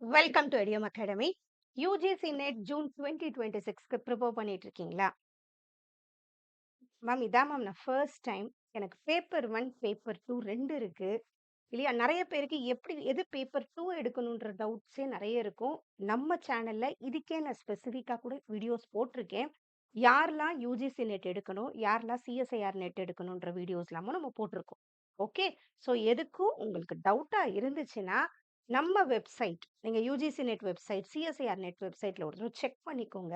Welcome to எடியம் academy. UGC NET June 2026க்கு prepare பண்ணிட்டு இருக்கீங்களா? மேம் இதான் மேம் நான் ஃபர்ஸ்ட் டைம். எனக்கு பேப்பர் 1, பேப்பர் 2 2 இருக்கு. இல்லையா? நெறைய பேருக்கு எது பேப்பர் 2 எடுக்கணுன்ற டவுட்ஸே நெறைய இருக்கும். நம்ம சேனல்ல இதுக்கே நான் ஸ்பெசிஃபிக்கா கூட வீடியோஸ் போட்டிருக்கேன். யாரெல்லாம் யுஜிசி நெட் எடுக்கணும், யாரெல்லாம் சிஎஸ்ஐஆர் நெட் எடுக்கணுன்ற வீடியோஸ்லாமும் நம்ம போட்டிருக்கோம். ஓகே. ஸோ எதுக்கும் உங்களுக்கு டவுட்டா இருந்துச்சுன்னா, நம்ம வெப்சைட் நீங்க UGC net website, CSIR net வெப்சைட்ல ஒரு தடவ செக் பண்ணிக்கோங்க.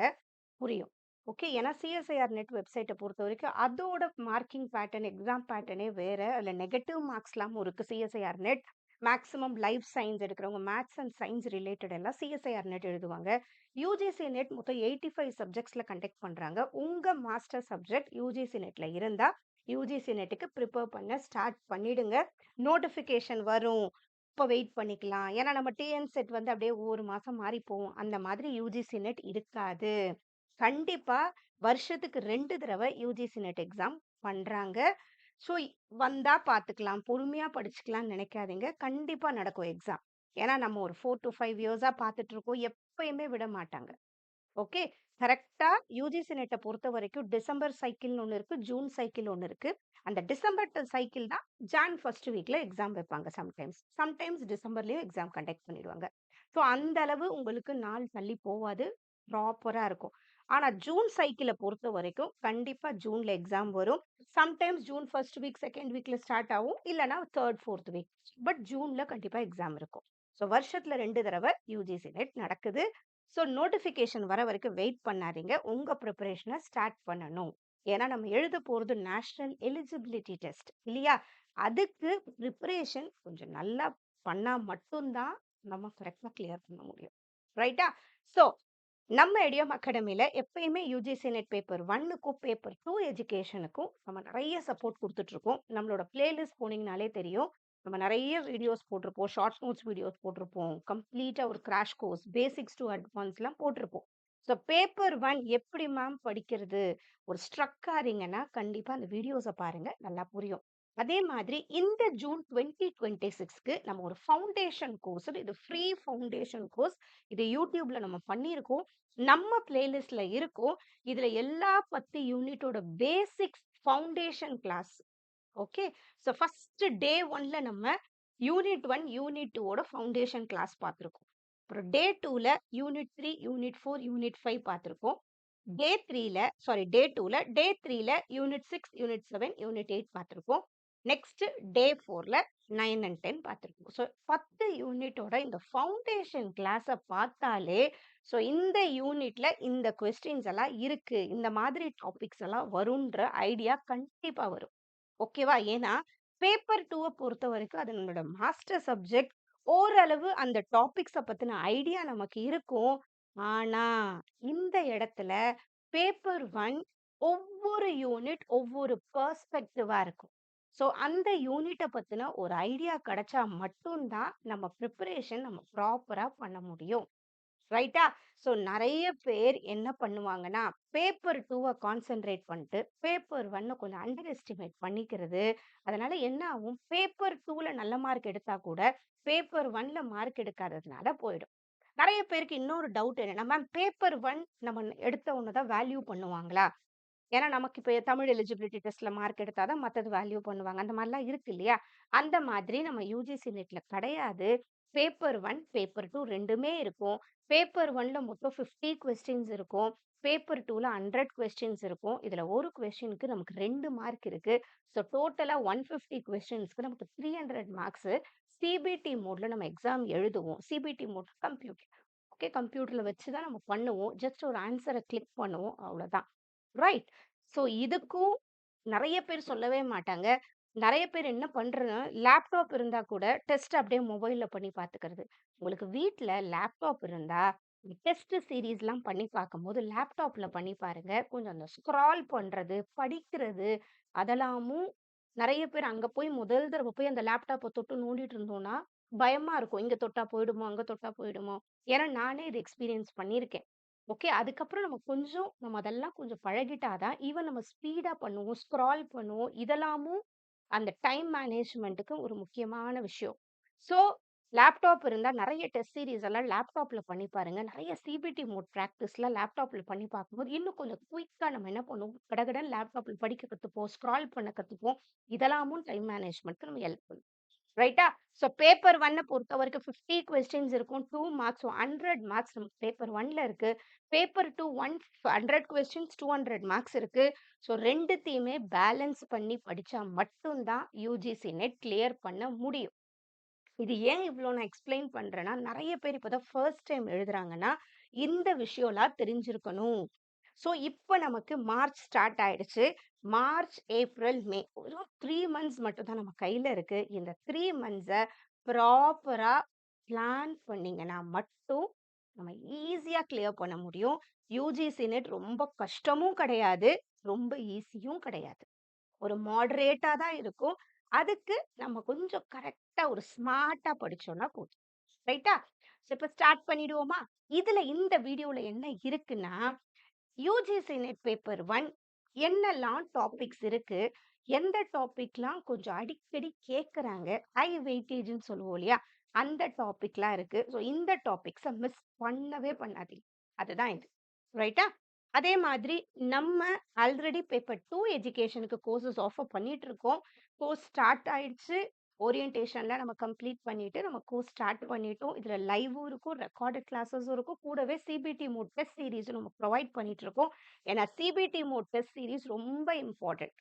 புரியும். ஓகே. ஏன்னா சிஎஸ்ஐஆர் நெட் வெப்சைட்ட பொறுத்தவரைக்கும் அதோட மார்க்கிங் பேட்டர்ன், எக்ஸாம் பேட்டர்னே வேற. அதுல நெகட்டிவ் மார்க்ஸ்லாமும் இருக்கு CSIR net. Maximum life science எடுக்கிறவங்க, மேத்ஸ் அண்ட் சயின்ஸ் ரிலேட்டட் எல்லாம் சிஎஸ்ஐஆர் நெட் எழுதுவாங்க. யுஜிசி நெட் மொத்தம் 85 சப்ஜெக்ட்ஸ்ல கண்டக்ட் பண்றாங்க. உங்க மாஸ்டர் சப்ஜெக்ட் யுஜிசி நெட்ல இருந்தா, யுஜிசி நெட்டுக்கு ப்ரிப்பேர் பண்ண ஸ்டார்ட் பண்ணிடுங்க. நோட்டிஃபிகேஷன் வரும். இப்ப வெயிட் பண்ணிக்கலாம். ஏன்னா நம்ம டிஎன் செட் வந்து அப்படியே ஒவ்வொரு மாசம் மாறி போகும். அந்த மாதிரி யுஜிசி நெட் இருக்காது. கண்டிப்பா வருஷத்துக்கு 2 தடவ யுஜிசி நெட் எக்ஸாம் பண்றாங்க. ஸோ வந்தா பார்த்துக்கலாம். பொறுமையா படிச்சுக்கலாம்னு நினைக்காதீங்க. கண்டிப்பா நடக்கும் எக்ஸாம். ஏன்னா நம்ம ஒரு 4 to 5 இயர்ஸா பார்த்துட்டு இருக்கோம். எப்பயுமே விட மாட்டாங்க. ஓகே. கரெக்ட்டா யுஜிசி நெட்ட பொறுத்தவரைக்கும் டிசம்பர் சைக்கிள்னு ஒண்ணு இருக்கு. ஜூன் சைக்கிள் ஒண்ணு இருக்கு. அந்த டிசம்பர் சைக்கிள் தான் ஜான் ஃபர்ஸ்ட் வீக்ல எக்ஸாம் வைப்பாங்க சம்டைம்ஸ். சம்டைம்ஸ் டிசம்பர்லயும் எக்ஸாம் கண்டக்ட் பண்ணிடுவாங்க. ஸோ அந்த அளவு உங்களுக்கு நாள் தள்ளி போவாது. ப்ராப்பரா இருக்கும். ஆனா ஜூன் சைக்கிள பொறுத்தவரைக்கும் கண்டிப்பா ஜூன்ல எக்ஸாம் வரும். Sometimes June first week, second வீக்ல ஸ்டார்ட் ஆகும். இல்லன்னா 3, 4த் வீக். பட் ஜூன்ல கண்டிப்பா எக்ஸாம் இருக்கும். ஸோ வருஷத்துல 2 தடவ யுஜிசி நெட் நடக்குது. ஸோ நோட்டிஃபிகேஷன் வர வரைக்கும் வெயிட் பண்ணாதீங்க. உங்க ப்ரிப்பரேஷன ஸ்டார்ட் பண்ணணும். ஏன்னா நம்ம எழுத போறது நேஷனல் எலிஜிபிலிட்டி டெஸ்ட் இல்லையா? அதுக்கு ப்ரிப்பரேஷன் கொஞ்சம் நல்லா பண்ணா மட்டும் தான் நம்ம கரெக்ட்டா கிளியர் பண்ண முடியும். ரைட்டா? ஸோ நம்ம எடியம் அகாடமில எப்பயுமே யுஜிசி நெட் பேப்பர் 1க்கும் பேப்பர் 2 எஜுகேஷனுக்கும் நம்ம நெறைய சப்போர்ட் குடுத்துட்டு இருக்கோம். நம்மளோட பிளேலிஸ்ட் போனீங்கனாலே தெரியும். நம்ம நெறைய வீடியோஸ் போட்டிருப்போம். ஷார்ட் நோட்ஸ் வீடியோஸ் போட்டிருப்போம். கம்ப்ளீட்டா ஒரு கிராஷ் கோர்ஸ், பேசிக்ஸ் டூ அட்வான்ஸ்லாம் போட்டிருப்போம். ஸோ பேப்பர் 1 எப்படி மேம் படிக்கிறது? ஒரு ஸ்ட்ரக் ஆறீங்கன்னா, கண்டிப்பா அந்த வீடியோஸ பாருங்க. நல்லா புரியும். அதே மாதிரி இந்த ஜூன் 2026க்கு நம்ம ஒரு ஃபவுண்டேஷன் கோர்ஸ், இது ஃப்ரீ ஃபவுண்டேஷன் கோர்ஸ். இது YouTubeல நம்ம பண்ணியிருக்கோம். நம்ம பிளேலிஸ்ட்ல இருக்கும். இதுல எல்லா 10 யூனிட்டோட basics foundation class. Okay. So first day 1ல நம்ம யூனிட் 1, யூனிட் 2 ஓட ஃபவுண்டேஷன் கிளாஸ் பார்த்துருக்கோம். அப்புறம் டே 2ல யூனிட் 3, யூனிட் 4, யூனிட் 5 பார்த்துருக்கோம். டே 2ல டே 3ல யூனிட் 6, யூனிட் 7, யூனிட் 8 பார்த்துருக்கோம். நெக்ஸ்ட் டே 4ல 9 அண்ட் 10 பார்த்துருக்கோம். ஸோ 10 யூனிட்டோட இந்த ஃபவுண்டேஷன் கிளாஸ பார்த்தாலே, ஸோ இந்த யூனிட்ல இந்த கொஸ்டின்ஸ் எல்லாம் இருக்கு. இந்த மாதிரி டாபிக்ஸ் எல்லாம் வரும்ன்ற ஐடியா கண்டிப்பா வரும். ஓகேவா? ஏன்னா, பேப்பர் 2வ பொறுத்தவரைக்கும் அது நம்மளோட மாஸ்டர் சப்ஜெக்ட். ஓரளவு அந்த டாபிக்ஸ பத்தின ஐடியா நமக்கு இருக்கும். ஆனா, இந்த இடத்துல பேப்பர் 1 ஒவ்வொரு யூனிட் ஒவ்வொரு பெர்ஸ்பெக்டிவா இருக்கும். ஸோ, அந்த யூனிட்ட பத்தின ஒரு ஐடியா கிடைச்சா மட்டும் தான் நம்ம பிரிப்பரேஷன் நம்ம ப்ராப்பரா பண்ண முடியும். ரைட்டா? ஸோ நெறைய பேர் என்ன பண்ணுவாங்கன்னா, பேப்பர் 2வ கான்சன்ட்ரேட் பண்ணிட்டு, பேப்பர் 1 கொஞ்சம் அண்டர் எஸ்டிமேட் பண்ணிக்கிறது. அதனால என்ன ஆகும், பேப்பர் 2ல நல்ல மார்க் எடுத்தா கூட, பேப்பர் 1ல மார்க் எடுக்காததுனால போயிடும். நெறைய பேருக்கு இன்னொரு டவுட் என்னன்னா, மேம் பேப்பர் 1 நம்ம எடுத்த உடனே தான் வேல்யூ பண்ணுவாங்களா? ஏன்னா நமக்கு இப்ப தமிழ் எலிஜிபிலிட்டி டெஸ்ட்ல மார்க் எடுத்தா தான் மத்தது வேல்யூ பண்ணுவாங்க. அந்த மாரிலாம் இருக்கு இல்லையா? அந்த மாதிரி நம்ம யுஜிசி நெட்ல கிடையாது. பேப்பர் 1, பேப்பர் 2 2மே இருக்கும். பேப்பர் 1ல மொத்தம் 50 கொஸ்டின்ஸ் இருக்கும். பேப்பர் 2ல 100 கொஸ்டின்ஸ் இருக்கும். இதுல ஒரு கொஸ்டினுக்கு நமக்கு 2 மார்க் இருக்கு. ஸோ டோட்டலா 150 கொஸ்டின்ஸ்க்கு நமக்கு 300 மார்க்ஸ். சிபிடி மோட்ல நம்ம எக்ஸாம் எழுதுவோம். CBT mode computer. ஓகே. கம்ப்யூட்டர்ல வச்சு தான் நம்ம பண்ணுவோம். ஜஸ்ட் ஒரு ஆன்ஸர கிளிக் பண்ணுவோம். அவ்வளோதான். ரைட். ஸோ இதுக்கும் நெறைய பேர் சொல்லவே மாட்டாங்க. நெறைய பேர் என்ன பண்றதுன்னா, லேப்டாப் இருந்தா கூட டெஸ்ட் அப்படியே மொபைல்ல பண்ணி பார்த்துக்கிறது. உங்களுக்கு வீட்ல லேப்டாப் இருந்தா, டெஸ்ட் சீரிஸ்லாம் பண்ணி பார்க்கும்போது லேப்டாப்ல பண்ணி பாருங்க. கொஞ்சம் அந்த ஸ்க்ரால் பண்றது, படிக்கிறது அதெல்லாமும் நெறைய பேர் அங்க போய் முதல் தடவ போய் அந்த லேப்டாப்ப தொட்டு நோண்டிட்டு இருந்தோம்னா, பயமா இருக்கும். இங்க தொட்டா போயிடுமோ? அங்க தொட்டா போயிடுமோ? ஏன்னா நானே இது எக்ஸ்பீரியன்ஸ் பண்ணியிருக்கேன். ஓகே. அதுக்கப்புறம் நம்ம அதெல்லாம் கொஞ்சம் பழகிட்டா தான், ஈவன் நம்ம ஸ்பீடா பண்ணுவோம், ஸ்க்ரால் பண்ணுவோம். இதெல்லாமும் அந்த டைம் மேனேஜ்மென்ட்க்கு ஒரு முக்கியமான விஷயம். ஸோ, லேப்டாப் இருந்தா நெறைய டெஸ்ட் சீரிஸ் எல்லாம் லேப்டாப்ல பண்ணி பாருங்க. நெறைய சிபிடி மோட் பிராக்டிஸ்லாம் லேப்டாப்ல பண்ணி பார்க்கும்போது, இன்னும் கொஞ்சம் குயிக்கா நம்ம என்ன பண்ணுவோம், கடகடன்னு லேப்டாப்ல படிக்க கத்துப்போம், ஸ்க்ரால் பண்ண கத்துப்போம். இதெல்லாமும் டைம் மேனேஜ்மென்ட்க்கு நம்ம ஹெல்ப் பண்ணும். ரைட்டா? ஸோ பேப்பர் 1 பொறுத்தவரைக்கும் 50 கொஸ்டின்ஸ் இருக்கும். 2 மார்க்ஸ் 100 மார்க்ஸ் நமக்கு பேப்பர் 1ல இருக்கு. பேப்பர் 2 100 கொஸ்டின்ஸ் 200 மார்க்ஸ் இருக்கு. ஸோ 2த்தையுமே பேலன்ஸ் பண்ணி படிச்சா மட்டும் தான் யுஜிசி நெட் கிளியர் பண்ண முடியும். இது ஏன் இவ்ளோ நான் எக்ஸ்ப்ளைன் பண்றேன்னா, நெறைய பேர் இப்ப தான் ஃபர்ஸ்ட் டைம் எழுதுறாங்கன்னா, இந்த விஷயம்லாம் தெரிஞ்சிருக்கணும். ஸோ இப்ப நமக்கு மார்ச் ஸ்டார்ட் ஆயிடுச்சு. மார்ச், ஏப்ரல், மே வெறும் 3 மந்த்ஸ் மட்டும் தான் நம்ம கையில இருக்கு. இந்த 3 மந்த்ஸ ப்ராப்பரா பிளான் பண்ணீங்கன்னா மட்டும் நம்ம ஈஸியா கிளியர் பண்ண முடியும். யுஜிசி நெட் ரொம்ப கஷ்டமும் கிடையாது. ரொம்ப ஈஸியும் கிடையாது. ஒரு மாடரேட்டா தான் இருக்கும். அதுக்கு நம்ம கொஞ்சம் கரெக்ட்டா ஒரு ஸ்மார்ட்டா படிச்சோம்னா போதும். ரைட்டா? ஸோ இப்ப ஸ்டார்ட் பண்ணிடுவோமா? இதுல இந்த வீடியோல என்ன இருக்குன்னா, யுஜிசி நெட் பேப்பர் 1 என்னெல்லாம் டாபிக்ஸ் இருக்கு? எந்த டாபிக்லாம் கொஞ்சம் அடிக்கடி கேட்கறாங்க. ஹை வெயிட்டேஜ்ன்னு சொல்லுவோம் இல்லையா? அந்த டாபிக்லாம் இருக்கு. ஸோ இந்த டாபிக்ஸ மிஸ் பண்ணவே பண்ணாதீங்க. அதுதான் இது. ரைட்டா? அதே மாதிரி நம்ம ஆல்ரெடி பேப்பர் 2 எஜுகேஷனுக்கு கோர்சஸ் ஆஃபர் பண்ணிட்டு இருக்கோம். கோர்ஸ் ஸ்டார்ட் ஆயிடுச்சு. ஓரியன்டேஷன்ல நம்ம கம்ப்ளீட் பண்ணிட்டு நம்ம கோர்ஸ் ஸ்டார்ட் பண்ணிட்டோம். இதுல லைவும் இருக்கும், ரெக்கார்டட் கிளாஸஸும் இருக்கும். கூடவே சிபிடி மோட் டெஸ்ட் சீரிஸும் நம்ம ப்ரொவைட் பண்ணிட்டு இருக்கோம். ஏன்னா சிபிடி மோட் டெஸ்ட் சீரிஸ் ரொம்ப இம்பார்ட்டன்ட்.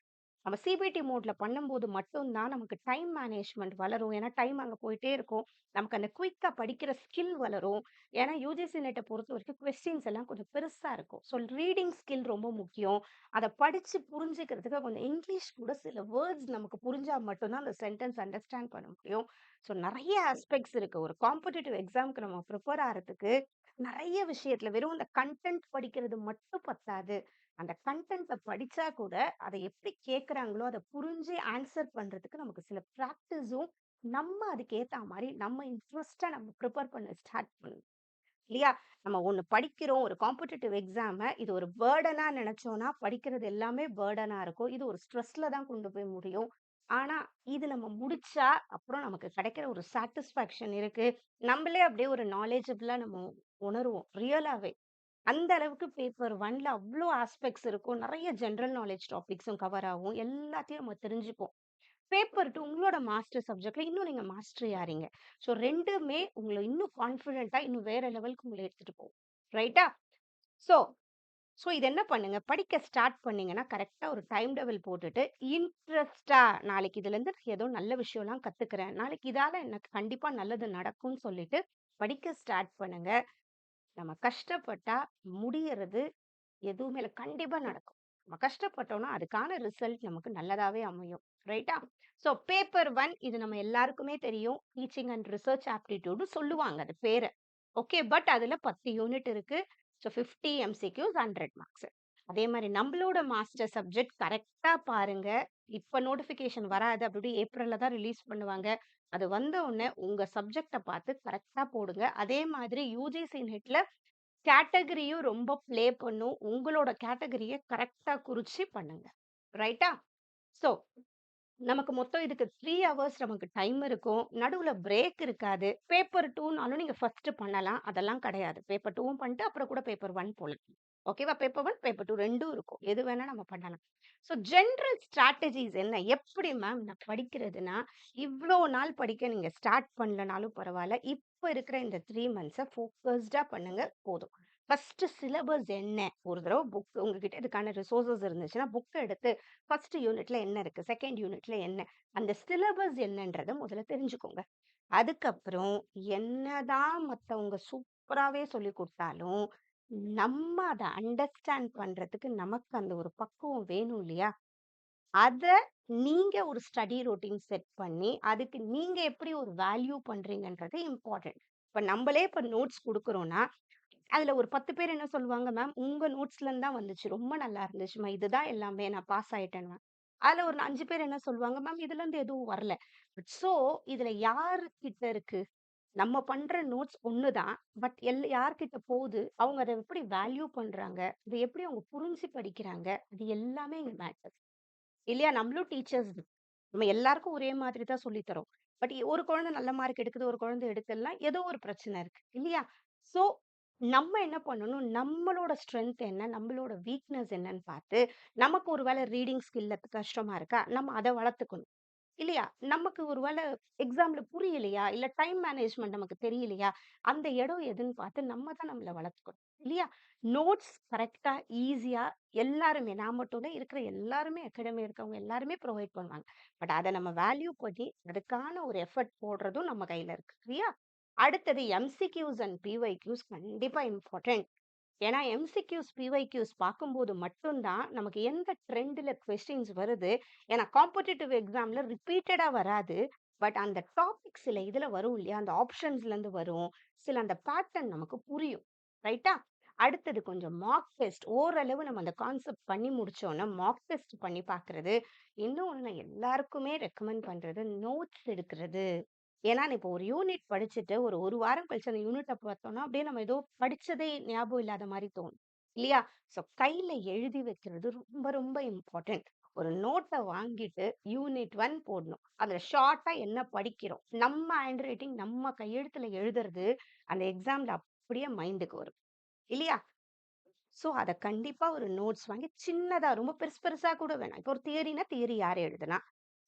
நம்ம சிபிடி மோட்ல பண்ணும்போது மட்டும் தான் நமக்கு டைம் மேனேஜ்மென்ட் வளரும். ஏன்னா டைம் அங்க போயிட்டே இருக்கும். நமக்கு அந்த குயிக்கா படிக்கிற ஸ்கில் வளரும். ஏன்னா யுஜிசி நெட்ட பொறுத்தவரைக்கும் கொஸ்டின்ஸ் எல்லாம் கொஞ்சம் பெருசா இருக்கும். ஸோ ரீடிங் ஸ்கில் ரொம்ப முக்கியம். அத படிச்சு புரிஞ்சுக்கிறதுக்கு கொஞ்சம் இங்கிலீஷ் கூட சில வேர்ட்ஸ் நமக்கு புரிஞ்சா மட்டும் தான் அந்த சென்டென்ஸ் அண்டர்ஸ்டாண்ட் பண்ண முடியும். ஸோ நெறைய ஆஸ்பெக்ட்ஸ் இருக்கு. ஒரு காம்படிட்டிவ் எக்ஸாம்க்கு நம்ம ப்ரிப்பேர் ஆறதுக்கு நெறைய விஷயத்துல வெறும் அந்த கன்டென்ட் படிக்கிறது மட்டும் பத்தாது. அந்த கன்டென்ட்ட படிச்சா கூட அத எப்படி கேட்கறாங்களோ, அத புரிஞ்சு ஆன்சர் பண்றதுக்கு நமக்கு சில பிராக்டிஸும் நம்ம அதுக்கு ஏத்தா மாரி நம்ம இன்ட்ரெஸ்ட்டா நம்ம ப்ரிப்பேர் பண்ண ஸ்டார்ட் பண்ணணும். இல்லையா? நம்ம ஒண்ணு படிக்கிறோம். ஒரு காம்படிட்டிவ் எக்ஸாம இது ஒரு பர்டனா நெனச்சோம்னா, படிக்கிறது எல்லாமே பர்டனா இருக்கும். இது ஒரு ஸ்ட்ரெஸ்ல தான் கொண்டு போய் முடியும். ஆனா, இது நம்ம முடிச்சா, அப்புறம் நமக்கு கிடைக்கிற ஒரு சாட்டிஸ்ஃபேக்ஷன் இருக்கு. நம்மளே அப்படியே ஒரு நாலேட்ஜபிளா நம்ம உணருவோம். ரியலாவே. அந்த அளவுக்கு பேப்பர் 1ல அவ்ளோ ஆஸ்பெக்ட்ஸ் இருக்கும். நெறைய ஜெனரல் நாலேட்ஜ் டாபிக்ஸும் கவர் ஆகும். எல்லாத்தையும் நம்ம தெரிஞ்சுப்போம். பேப்பர் 2 உங்களோட மாஸ்டர் சப்ஜெக்ட்ல இன்னும் நீங்க மாஸ்டரி ஆறீங்க. ஸோ 2மே உங்கள இன்னும் கான்ஃபிடென்ட்டா இன்னும் வேற லெவலுக்கு உங்கள எடுத்துட்டு போகும். ரைட்டா? ஸோ ஸோ இது என்ன பண்ணுங்க, படிக்க ஸ்டார்ட் பண்ணீங்கன்னா, கரெக்ட்டா ஒரு டைம் டேபிள் போட்டுட்டு, இன்ட்ரெஸ்ட்டா நாளைக்கு இதுலருந்து ஏதோ நல்ல விஷயம்லாம் கத்துக்கிறேன். நாளைக்கு இதால எனக்கு கண்டிப்பா நல்லது நடக்கும்னு சொல்லிட்டு படிக்க ஸ்டார்ட் பண்ணுங்க. நம்ம கஷ்டப்பட்டா முடியறது எதுவுமே இல்ல. கண்டிப்பா நடக்கும். நம்ம கஷ்டப்பட்டோம்னா, அதுக்கான ரிசல்ட் நமக்கு நல்லதாவே அமையும். ரைட்டா? ஸோ பேப்பர் 1 இது நம்ம எல்லாருக்குமே தெரியும். டீச்சிங் அண்ட் ரிசர்ச் ஆப்டிட்யூட்ன்னு சொல்லுவாங்க அது பேர. ஓகே. பட் அதுல 10 யூனிட் இருக்கு. So 50 MCQs 100 marks. அதே மாரி நம்பளோட மாஸ்டர் சப்ஜெக்ட் கரெக்ட்டா பாருங்க. இப்ப நோட்டிஃபிகேஷன் வராது. அப்படி இப்படி ஏப்ரல்ல தான் ரிலீஸ் பண்ணுவாங்க. அது வந்த உடனே உங்க சப்ஜெக்ட்ட பார்த்து கரெக்ட்டா போடுங்க. அதே மாதிரி யுஜிசி நெட்ல கேட்டகரியும் ரொம்ப ப்ளே பண்ணும். உங்களோட கேட்டகரிய கரெக்ட்டா குறிச்சு பண்ணுங்க. ரைட்டா? ஸோ, நமக்கு மொத்தம் இதுக்கு 3 ஹவர்ஸ் நமக்கு டைம் இருக்கும். நடுவுல பிரேக் இருக்காது. பேப்பர் 2னாலும் நீங்க ஃபர்ஸ்ட் பண்ணலாம். அதெல்லாம் கிடையாது. பேப்பர் 2வும் பண்ணிட்டு அப்புறம் கூட பேப்பர் 1 போலாம். ஓகேவா? பேப்பர் 1, பேப்பர் 2 2ம் இருக்கும். எது வேணா நம்ம பண்ணலாம். ஸோ ஜெனரல் ஸ்ட்ராட்டஜிஸ் என்ன? எப்படி மேம் நான் படிக்கிறதுன்னா, இவ்ளோ நாள் படிக்க நீங்க ஸ்டார்ட் பண்ணலனாலும் பரவால்ல. இப்ப இருக்கிற இந்த 3 மந்த்ஸ ஃபோக்கஸ்டா பண்ணுங்க போதும். ஃபர்ஸ்ட் சிலபஸ் என்ன? ஒரு தடவ புக் உங்ககிட்ட இதுக்கான ரிசோர்ஸஸ் இருந்துச்சுன்னா, புக் எடுத்து ஃபர்ஸ்ட் யூனிட்ல என்ன இருக்கு? செகண்ட் யூனிட்ல என்ன? அந்த சிலபஸ் என்னன்றத முதல்ல தெரிஞ்சுக்கோங்க. அதுக்கப்புறம் என்னதான் மத்தவங்க சூப்பராவே சொல்லிக் குடுத்தாலும், நம்ம அத அண்டர்ஸ்டாண்ட் பண்றதுக்கு நமக்கு அந்த ஒரு பக்குவம் வேணும் இல்லையா? அத நீங்க ஒரு ஸ்டடி ரொட்டீன் செட் பண்ணி, அதுக்கு நீங்க எப்படி ஒரு வேல்யூ பண்றீங்கன்றது இம்பார்ட்டன்ட். இப்ப நம்பளே இப்ப நோட்ஸ் குடுக்குறோம்னா, அதுல ஒரு 10 பேர் என்ன சொல்லுவாங்க, மேம் உங்க நோட்ஸ்ல இருந்து தான் வந்துச்சு. ரொம்ப நல்லா இருந்துச்சும்மா. இதுதான் எல்லாமே நான் பாஸ் ஆயிட்டேன்னுவேன். அதுல ஒரு 5 பேர் என்ன சொல்லுவாங்க, மேம் இதுல இருந்து எதுவும் வரல. சோ இதுல யாரு கிட்ட இருக்கு? நம்ம பண்ற நோட்ஸ் ஒண்ணுதான். பட் யார்கிட்ட போகுது? அவங்க அத எப்படி வேல்யூ பண்றாங்க? இத எப்படி அவங்க புரிஞ்சு படிக்கிறாங்க? அது எல்லாமே இங்க மேட்டர். இல்லையா? நம்மளும் டீச்சர்ஸ் தான். நம்ம எல்லாருக்கும் ஒரே மாதிரி தான் சொல்லி தரோம். பட் ஒரு குழந்தை நல்ல மார்க் எடுக்குது, ஒரு குழந்தை எடுக்கலன்னா ஏதோ ஒரு பிரச்சனை இருக்கு இல்லையா? ஸோ நம்ம என்ன பண்ணணும், நம்மளோட ஸ்ட்ரென்த் என்ன, நம்மளோட வீக்னஸ் என்னன்னு பார்த்து, நமக்கு ஒரு வேளை ரீடிங் ஸ்கில்ல கஷ்டமா இருக்கா, நம்ம அத வளர்த்துக்கணும். இல்லையா? நமக்கு ஒரு வேளை எக்ஸாம்ல புரியலையா, இல்ல டைம் மேனேஜ்மென்ட் நமக்கு தெரியலையா, அந்த இடம் எதுன்னு பார்த்து நம்ம தான் நம்மள வளர்த்துக்கணும். இல்லையா? நோட்ஸ் கரெக்ட்டா, ஈஸியா எல்லாருமே நான் மட்டும் இல்ல, இருக்கிற எல்லாருமே அகாடமி இருக்கவங்க எல்லாருமே ப்ரொவைட் பண்ணுவாங்க. பட் அத நம்ம வேல்யூ பண்ணி, அதுக்கான ஒரு எஃபோர்ட் போடுறதும் நம்ம கையில இருக்கு. இல்லையா? அடுத்தது எம்சிக்யூஸ் அண்ட் பிஒய்க்யூஸ் கண்டிப்பா இம்பார்ட்டன்ட். ஏன்னா எம்சிக்யூஸ், பிஒய்க்யூஸ் பார்க்கும்போது மட்டும் தான் நமக்கு எந்த ட்ரெண்ட்ல கொஸ்டின்ஸ் வருது. ஏன்னா காம்படிட்டிவ் எக்ஸாம்ல ரிப்பீட்டடா வராது. பட் அந்த டாபிக் சில இதுல வரும் இல்லையா? அந்த ஆப்ஷன்ஸ்ல இருந்து வரும். சில அந்த பேட்டர்ன் நமக்கு புரியும். ரைட்டா? அடுத்தது கொஞ்சம் மார்க் டெஸ்ட். ஓரளவு நம்ம அந்த கான்செப்ட் பண்ணி முடிச்சோம்னா, மார்க் டெஸ்ட் பண்ணி பார்க்கிறது. இன்னொன்னு நான் எல்லாருக்குமே ரெக்கமெண்ட் பண்றது, நோட்ஸ் எடுக்கிறது. ஏன்னா, இப்போ ஒரு யூனிட் படிச்சுட்டு ஒரு வாரம் கழிச்சு அந்த யூனிட்ட பார்த்தோம்னா, அப்படியே நம்ம ஏதோ படிச்சதே ஞாபகம் இல்லாத மாரி தோணும். இல்லையா? ஸோ கையில எழுதி வைக்கிறது ரொம்ப ரொம்ப இம்பார்ட்டன்ட். ஒரு நோட்ட வாங்கிட்டு யூனிட் 1 போடணும். அதுல ஷார்ட்டா என்ன படிக்கிறோம். நம்ம ஹேண்ட் ரைட்டிங் நம்ம கையெழுத்துல எழுதுறது அந்த எக்ஸாம்ல அப்படியே மைண்டுக்கு வரும். இல்லையா? ஸோ அத கண்டிப்பா ஒரு நோட்ஸ் வாங்கி சின்னதா ரொம்ப பெருசு பெருசா கூட வேணாம். இப்போ ஒரு தியரினா தியரி யார் எழுதுனா?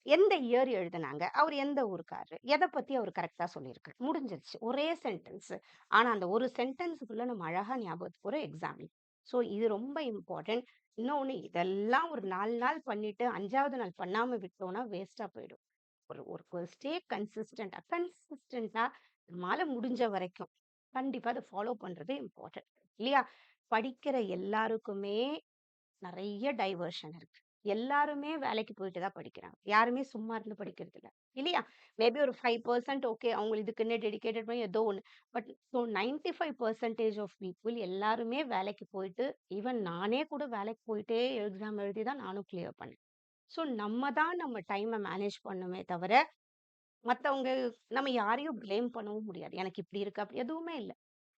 எந்த இயர் எழுதுனாங்க? அவரு எந்த ஊருக்காரரு? எத பத்தி அவரு கரெக்ட்டா சொல்லியிருக்காரு? முடிஞ்சிருச்சு. ஒரே சென்டென்ஸ். ஆனா, அந்த ஒரு சென்டென்ஸ்க்குள்ள நம்ம அழகா ஞாபகத்துக்கு வரும் எக்ஸாம்ல. ஸோ இது ரொம்ப இம்பார்ட்டன்ட். இன்னொன்னு இதெல்லாம் ஒரு 4 நாள் பண்ணிட்டு 5வது நாள் பண்ணாம விட்டோம்னா வேஸ்ட்டா போயிடும். ஒரு ஸ்டே கன்சிஸ்டன்ட்டா நம்மால முடிஞ்ச வரைக்கும் கண்டிப்பா அத ஃபாலோ பண்றது இம்பார்ட்டன்ட். இல்லையா? படிக்கிற எல்லாருக்குமே நெறைய டைவர்ஷன் இருக்கு. எல்லாருமே வேலைக்கு போயிட்டு தான் படிக்கிறாங்க. யாருமே சும்மா இருந்து படிக்கிறது இல்ல. இல்லையா? மேபி ஒரு 5% ஓகே. அவங்க இதுக்குன்னே டெடிகேட்டட் பண்ணி ஏதோ ஒண்ணு. பட் 95% ஆஃப் பீப்பிள் எல்லாருமே வேலைக்கு போயிட்டு, ஈவன் நானே கூட வேலைக்கு போயிட்டே எக்ஸாம் எழுதி தான் நானும் கிளியர் பண்ணேன். ஸோ நம்ம தான் நம்ம டைம மேனேஜ் பண்ணணுமே தவிர, மத்தவங்க நம்ம யாரையும் ப்ளேம் பண்ணவும் முடியாது. எனக்கு இப்படி இருக்கு, அப்படி எதுவுமே இல்ல.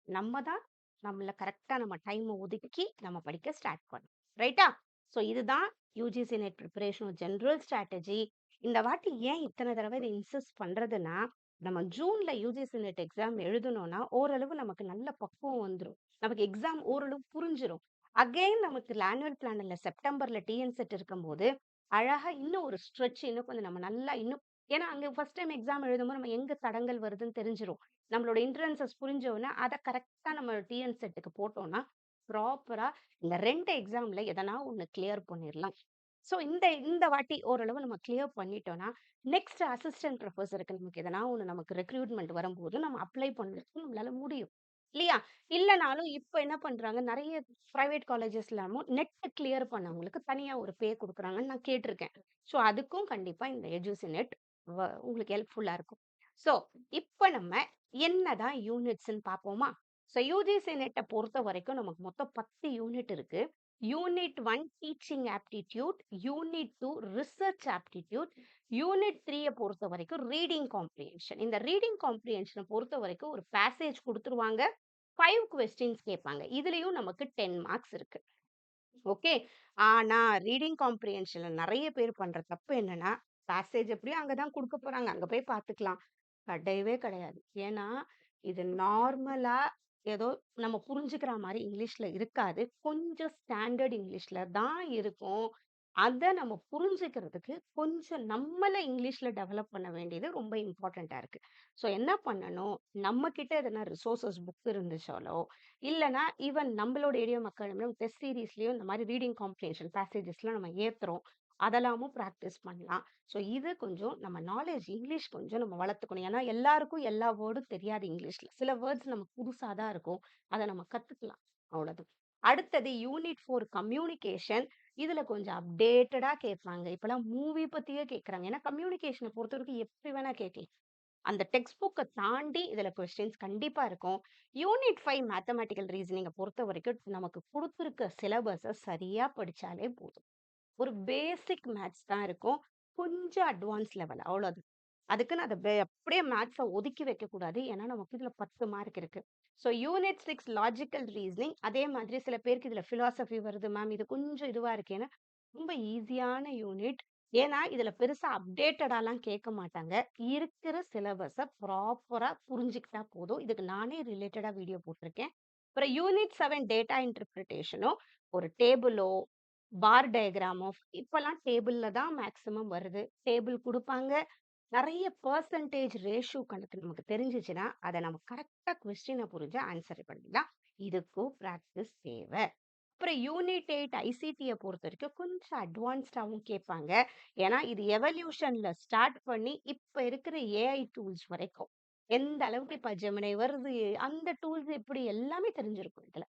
நம்ம தான் நம்மள கரெக்ட்டா நம்ம டைம ஒதுக்கி நம்ம படிக்க ஸ்டார்ட் பண்ணணும். ரைட்டா? ஸோ இதுதான் UGC net preparation general strategy. இந்த வாட்டி ஏன் இத்தன தடவ இத இன்சிஸ்ட் பண்றதுன்னா, நம்ம ஜூன்ல யுஜிசி நெட் எக்ஸாம் எழுதுனோம்னா, ஓரளவு நமக்கு நல்ல பக்குவம் வந்துரும். நமக்கு எக்ஸாம் ஓரளவு புரிஞ்சிரும். அகைன் நமக்கு ஆனுவல் பிளான் செப்டம்பர்ல டிஎன் செட் இருக்கும்போது, அழகா இன்னும் ஒரு ஸ்ட்ரெச் இன்னும் கொஞ்சம் நம்ம நல்லா இன்னும் ஏன்னா அங்க ஃபர்ஸ்ட் டைம் எக்ஸாம் எழுதும்போது நம்ம எங்க தடங்கல் வருதுன்னு தெரிஞ்சிரும். நம்மளோட இன்ட்ரன்ஸஸ் புரிஞ்ச உடனே அத கரெக்ட்டா நம்ம டிஎன் செட்டுக்கு போட்டோம்னா, ப்ராப்பரா இந்த 2 எக்ஸாம்ல எதனா ஒண்ணு கிளியர் பண்ணிரலாம். ஸோ இந்த இந்த வாட்டி ஓரளவு நம்ம கிளியர் பண்ணிட்டோம்னா, நெக்ஸ்ட் அசிஸ்டன்ட் புரொஃபசருக்கு நமக்கு எதனா ஒண்ணு நமக்கு ரெக்ரூட்மென்ட் வரும்போது நம்ம அப்ளை பண்றதுக்கு நம்மளால முடியும். இல்லையா? இல்லனாலும் இப்ப என்ன பண்றாங்க, நெறைய பிரைவேட் காலேஜஸ்லயும் நெட் கிளியர் பண்ணவங்களுக்கு தனியா ஒரு பே குடுக்குறாங்கன்னு நான் கேட்டுருக்கேன். ஸோ அதுக்கும் கண்டிப்பா இந்த எஜுசி நெட் உங்களுக்கு ஹெல்ப்ஃபுல்லா இருக்கும். ஸோ இப்ப நம்ம என்னதான் யூனிட்ஸ்ன்னு பார்ப்போமா? ஸோ யுஜிசி நெட்ட பொறுத்தவரைக்கும் நமக்கு மொத்தம் 10 யூனிட் இருக்கு. Unit 1 teaching aptitude, unit 2 research aptitude, unit 3 பொறுத்தவரைக்கும் ரீடிங் காம்ப்ரிஹென்ஷன். இந்த ரீடிங் காம்ப்ரிஹென்ஷன பொறுத்தவரைக்கும் ஒரு பேசேஜ் குடுத்துருவாங்க. 5 கொஸ்டின்ஸ் கேட்பாங்க. இதுலயும் நமக்கு 10 மார்க்ஸ் இருக்கு. ஓகே. ஆனா, ரீடிங் காம்ப்ரிஹென்ஷன்ல நெறைய பேர் பண்ற தப்பு என்னன்னா, பேசேஜ் எப்படியும் அங்க தான் குடுக்க போறாங்க. அங்க போய் பார்த்துக்கலாம். கிடையவே கிடையாது. ஏன்னா, இது நார்மலா ஏதோ நம்ம புரிஞ்சுக்கிற மாரி இங்கிலீஷ்ல இருக்காது. கொஞ்சம் ஸ்டாண்டர்ட் இங்கிலீஷ்ல தான் இருக்கும். அத நம்ம புரிஞ்சுக்கிறதுக்கு கொஞ்சம் நம்மள இங்கிலீஷ்ல டெவலப் பண்ண வேண்டியது ரொம்ப இம்பார்ட்டன்ட்டா இருக்கு. ஸோ என்ன பண்ணணும், நம்ம கிட்ட எதனா ரிசோர்ஸஸ் புக் இருந்துச்சாலோ, இல்லன்னா ஈவன் நம்மளோட இடியம் அகாடமில டெஸ்ட் சீரிஸ்லயும் இந்த மாரி ரீடிங் காம்ப்ரிஹென்ஷன் பேசேஜஸ்லாம் நம்ம ஏத்துறோம். அதெல்லாமும் பிராக்டிஸ் பண்ணலாம். ஸோ இது கொஞ்சம் நம்ம நாலேட்ஜ் இங்கிலீஷ் கொஞ்சம் நம்ம வளர்த்துக்கணும். ஏன்னா எல்லாருக்கும் எல்லா வேர்டும் தெரியாது இங்கிலீஷ்ல. சில வேர்ட்ஸ் நமக்கு புதுசா தான் இருக்கும். அத நம்ம கத்துக்கலாம். அவ்வளோதான். அடுத்தது யூனிட் 4 கம்யூனிகேஷன். இதுல கொஞ்சம் அப்டேட்டடா கேட்பாங்க. இப்பலாம் மூவி பத்தியே கேட்கறாங்க. ஏன்னா கம்யூனிகேஷன பொறுத்தவரைக்கும் எப்படி வேணா கேட்கலாம். அந்த டெக்ஸ்ட் புக்க தாண்டி இதுல கொஸ்டின்ஸ் கண்டிப்பா இருக்கும். யூனிட் 5 மேத்தமேட்டிக்கல் ரீசனிங்க பொறுத்தவரைக்கும் நமக்கு குடுத்திருக்க சிலபஸ சரியா படிச்சாலே போதும். ஒரு பேசிக் மேத்ஸ் தான் இருக்கும். கொஞ்சம் அட்வான்ஸ் லெவல் அவ்வளோதான். அதுக்குன்னு அத அப்படியே மேத்ஸ ஒதுக்கி வைக்கக்கூடாது. ஏன்னா, நமக்கு இதுல 10 மார்க் இருக்கு. ஸோ யூனிட் 6 லாஜிக்கல் ரீசனிங் அதே மாதிரி சில பேருக்கு இதுல பிலாசபி வருது மேம். இது கொஞ்சம் இதுவா இருக்கேன்னா, ரொம்ப ஈஸியான யூனிட். ஏன்னா, இதுல பெருசா அப்டேட்டடாலாம் கேட்க மாட்டாங்க. இருக்கிற சிலபஸ ப்ராப்பரா புரிஞ்சுக்கிட்டா போதும். இதுக்கு நானே ரிலேட்டடா வீடியோ போட்டிருக்கேன். அப்புறம் யூனிட் 7 டேட்டா இன்டர்பிரிட்டேஷனும் ஒரு டேபிளோ, பார் டயகிராமோ இப்பலாம் டேபிள்ல தான் மேக்ஸிமம் வருது. டேபிள் குடுப்பாங்க. நெறைய பெர்சன்டேஜ் ரேஷியோ கணக்கு நமக்கு தெரிஞ்சுச்சுன்னா, அத நம்ம கரெக்ட்டா கொஸ்டின புரிஞ்சு ஆன்சர் பண்ணிடலாம். இதுக்கும் பிராக்டிஸ் தேவ. அப்புறம் யூனிட் 8 ஐசிடிய பொறுத்தவரைக்கும் கொஞ்சம் அட்வான்ஸ்டாவும் கேட்பாங்க. ஏன்னா, இது எவல்யூஷன்ல ஸ்டார்ட் பண்ணி இப்ப இருக்கிற ஏஐ டூல்ஸ் வரைக்கும். எந்த அளவுக்கு இப்ப ஜெமினி வருது, அந்த டூல்ஸ் எப்படி எல்லாமே தெரிஞ்சிருக்கும் இதுல.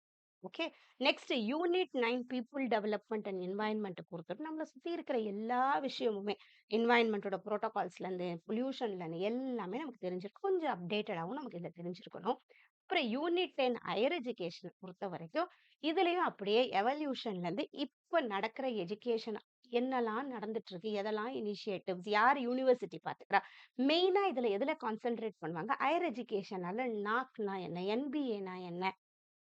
Okay. Next unit 9 people development and environment பொறுத்தவரைக்கும் நம்மள சுத்தி இருக்கிற எல்லா விஷயமுமே என்வாயன்மென்ட்டோட புரோட்டோகால்ஸ்ல இருந்து பொல்யூஷன்ல இருந்து எல்லாமே நமக்கு தெரிஞ்சிருக்கும். கொஞ்சம் அப்டேட்டடாவும் நமக்கு இதுல தெரிஞ்சிருக்கணும். அப்புறம் யூனிட் 10 ஹையர் எஜுகேஷன் பொறுத்த வரைக்கும் இதுலயும் அப்படியே எவல்யூஷன்ல இருந்து இப்ப நடக்கிற எஜுகேஷன் என்னெல்லாம் நடந்துட்டு இருக்கு, எதெல்லாம் இனிஷியேட்டிவ்ஸ், யார் யூனிவர்சிட்டி பாத்துக்கிறா, மெயினா இதுல எதுல கான்சென்ட்ரேட் பண்ணுவாங்க, ஹையர் எஜுகேஷனால நாக்னா என்ன, என்பிஏனா என்ன,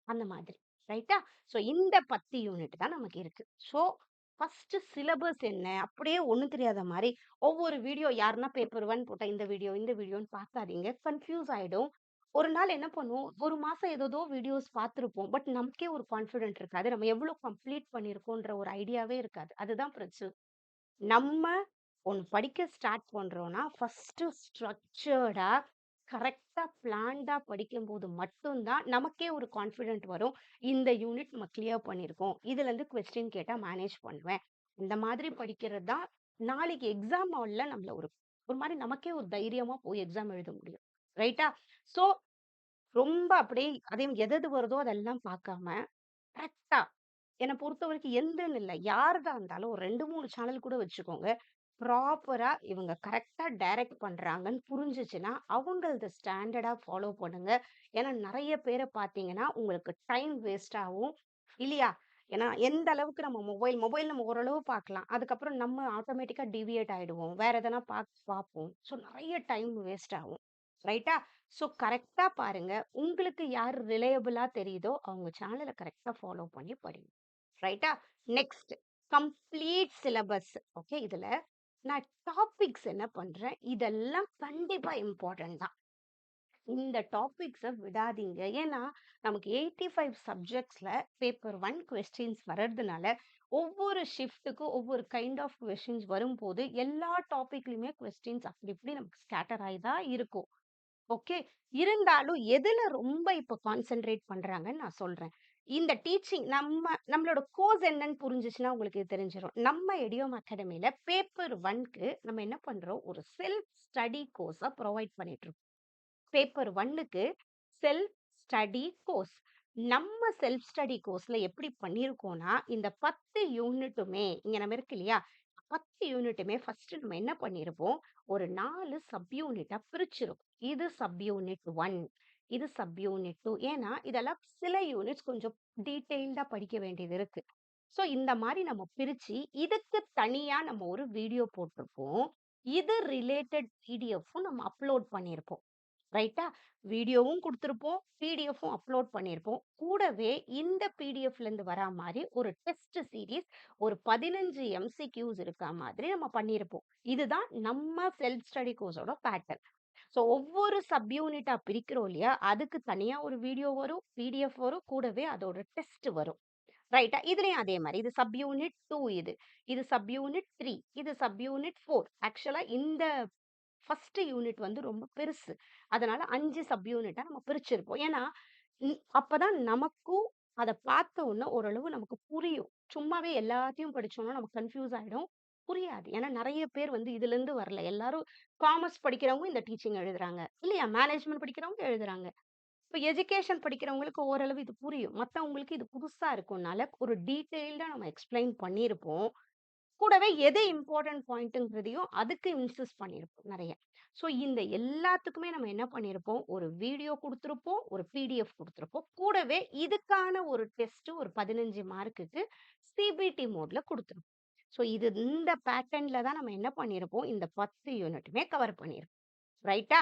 அந்த மாதிரி. ரைட்டா? ஸோ இந்த 10 யூனிட் தான் நமக்கு இருக்கு. ஸோ ஃபர்ஸ்ட் சிலபஸ் என்ன? அப்படியே ஒண்ணும் தெரியாத மாரி ஒவ்வொரு வீடியோ யாருன்னா பேப்பர் 1 போட்டா இந்த வீடியோன்னு பார்க்காதீங்க. கன்ஃப்யூஸ் ஆயிடும். ஒரு நாள் என்ன பண்ணுவோம், ஒரு மாசம் ஏதேதோ வீடியோஸ் பார்த்திருப்போம். பட் நமக்கே ஒரு கான்ஃபிடென்ட் இருக்காது. நம்ம எவ்வளோ கம்ப்ளீட் பண்ணியிருக்கோன்ற ஒரு ஐடியாவே இருக்காது. அதுதான் பிரச்சனை. நம்ம ஒண்ணு படிக்க ஸ்டார்ட் பண்றோம்னா, ஃபர்ஸ்ட்டு ஸ்ட்ரக்சர்டா, கரெக்ட்டா பிளான்டா படிக்கும்போது மட்டும் தான் நமக்கே ஒரு கான்ஃபிடென்ட் வரும். இந்த யூனிட் நம்ம கிளியர் பண்ணியிருக்கோம். இதுலருந்து கொஸ்டின் கேட்டா மேனேஜ் பண்ணுவேன். இந்த மாதிரி படிக்கிறது தான் நாளைக்கு எக்ஸாம் ஹால்ல நம்மள ஒரு ஒரு மாரி நமக்கே ஒரு தைரியமா போய் எக்ஸாம் எழுத முடியும். ரைட்டா? ஸோ ரொம்ப அப்படியே அதே எது வருதோ அதெல்லாம் பார்க்காம, கரெக்ட்டா என்ன பொறுத்தவரைக்கும் எந்தன்னு இல்ல. யாருதா இருந்தாலும் ஒரு 2, 3 சேனல் கூட வச்சுக்கோங்க. ப்ராப்பரா இவங்க கரெக்ட்டா டைரக்ட் பண்றாங்கன்னு புரிஞ்சுச்சுன்னா, அவங்களத ஸ்டாண்டர்டா ஃபாலோ பண்ணுங்க. ஏன்னா நெறைய பேர பார்த்தீங்கன்னா, உங்களுக்கு டைம் வேஸ்ட் ஆகும். இல்லையா? ஏன்னா எந்த அளவுக்கு நம்ம மொபைல் நம்ம ஓரளவு பார்க்கலாம். அதுக்கப்புறம் நம்ம ஆட்டோமேட்டிக்கா டீவியேட் ஆயிடுவோம். வேற எதனா பார்ப்போம். ஸோ நெறைய டைம் வேஸ்ட் ஆகும். ரைட்டா? ஸோ கரெக்ட்டா பாருங்க. உங்களுக்கு யார் ரிலையபிளா தெரியுதோ, அவங்க சேனல கரெக்ட்டா ஃபாலோ பண்ணி படிங்க. ரைட்டா? Next complete syllabus. ஓகே. இதுல நான் டாபிக்ஸ் என்ன பண்றேன், இதெல்லாம் கண்டிப்பா இம்பார்ட்டன்ட் தான். இந்த டாபிக்ஸ விடாதீங்க. ஏன்னா, நமக்கு 85 சப்ஜெக்ட்ஸ்ல பேப்பர் 1 கொஸ்டின்ஸ் வர்றதுனால, ஒவ்வொரு ஷிஃப்ட்டுக்கும் ஒவ்வொரு கைண்ட் ஆஃப் கொஸ்டின்ஸ் வரும்போது, எல்லா டாபிக்லயுமே கொஸ்டின்ஸ் அப்படி இப்படி நமக்கு ஸ்கேட்டர் ஆயி தான் இருக்கும். ஓகே. இருந்தாலும் எதுல ரொம்ப இப்ப கான்சன்ட்ரேட் பண்றாங்கன்னு நான் சொல்றேன். இந்த டீச்சிங் நம்மளோட கோர்ஸ் என்னன்னு புரிஞ்சுச்சுன்னா உங்களுக்கு இது தெரிஞ்சிரும். நம்ம எடியோம் அகாடமில பேப்பர் 1க்கு நம்ம என்ன பண்றோம், ஒரு செல்ஃப் ஸ்டடி கோர்ஸ புரொவைட் பண்ணிட்டு இருக்கோம். பேப்பர் 1க்கு செல்ஃப் ஸ்டடி கோர்ஸ். நம்ம செல்ஃப் ஸ்டடி கோர்ஸ்ல எப்படி பண்ணியிருக்கோம்னா, இந்த 10 யூனிட்டுமே இங்க நம்ம இருக்கு இல்லையா? 10 யூனிட்டுமே ஃபர்ஸ்ட் நம்ம என்ன பண்ணியிருப்போம், ஒரு 4 சப் யூனிட்டா பிரிச்சிருப்போம். இது சப் யூனிட் 1, இது சப் யூனிட் 2. ஏன்னா, இதெல்லாம் சில யூனிட்ஸ் கொஞ்சம் டீட்டெயில்டா படிக்க வேண்டியது இருக்கு. ஸோ இந்த மாரி நம்ம பிரிச்சு, இதுக்கு தனியா நம்ம ஒரு வீடியோ போட்டிருப்போம். இது ரிலேட்டட் பிடிஎஃப்பும் நம்ம அப்லோட் பண்ணியிருப்போம். ரைட்டா? வீடியோவும் குடுத்திருப்போம். பிடிஎஃப்பும் அப்லோட் பண்ணியிருப்போம். கூடவே இந்த பிடிஎஃப்லேருந்து வரா மாரி ஒரு டெஸ்ட் சீரிஸ் ஒரு 15 எம்சிக்யூஸ் இருக்கா மாதிரி நம்ம பண்ணியிருப்போம். இதுதான் நம்ம செல்ஃப் ஸ்டடி கோர்ஸோட பேட்டர்ன். ஸோ ஒவ்வொரு சப் யூனிட்டா பிரிக்கிறோம் இல்லையா? அதுக்கு தனியா ஒரு வீடியோ வரும், பிடிஎஃப் வரும், கூடவே அதோட டெஸ்ட் வரும். ரைட்டா? இதுலயும் அதே மாரி. இது சப் யூனிட் 2 இது. இது சப் யூனிட் 3. இது சப் யூனிட் 4. ஆக்சுவலா இந்த ஃபர்ஸ்ட் யூனிட் வந்து ரொம்ப பெருசு. அதனால 5 சப் யூனிட்டா நம்ம பிரிச்சிருப்போம். ஏன்னா, அப்பதான் நமக்கும் அத பார்த்த உடனே ஓரளவு நமக்கு புரியும். சும்மாவே எல்லாத்தையும் படிச்சோம்னா நமக்கு கன்ஃப்யூஸ் ஆயிடும். புரியாது. ஏன்னா நெறைய பேர் வந்து இதுலருந்து வரல. எல்லாரும் காமர்ஸ் படிக்கிறவங்க இந்த டீச்சிங் எழுதுறாங்க. இல்லையா? மேனேஜ்மென்ட் படிக்கிறவங்க எழுதுறாங்க. இப்ப எஜுகேஷன் படிக்கிறவங்களுக்கு ஓரளவு இது புரியும். மத்தவங்களுக்கு இது புதுசா இருக்கும்னால ஒரு டீட்டெயில்டா நம்ம எக்ஸ்பிளைன் பண்ணியிருப்போம். கூடவே எது இம்பார்ட்டன்ட் பாயிண்ட்ங்கிறதையும் அதுக்கு இன்சிஸ்ட் பண்ணியிருப்போம் நெறைய. ஸோ இந்த எல்லாத்துக்குமே நம்ம என்ன பண்ணியிருப்போம், ஒரு வீடியோ குடுத்திருப்போம், ஒரு பிடிஎஃப் குடுத்திருப்போம். கூடவே இதுக்கான ஒரு டெஸ்ட் ஒரு 15 மார்க்குக்கு சிபிடி மோட்ல குடுத்திருப்போம். ஸோ இந்த பேட்டர்ன்ல தான் நம்ம என்ன பண்ணியிருப்போம், இந்த 10 யூனிட்டுமே கவர் பண்ணியிருப்போம். ரைட்டா?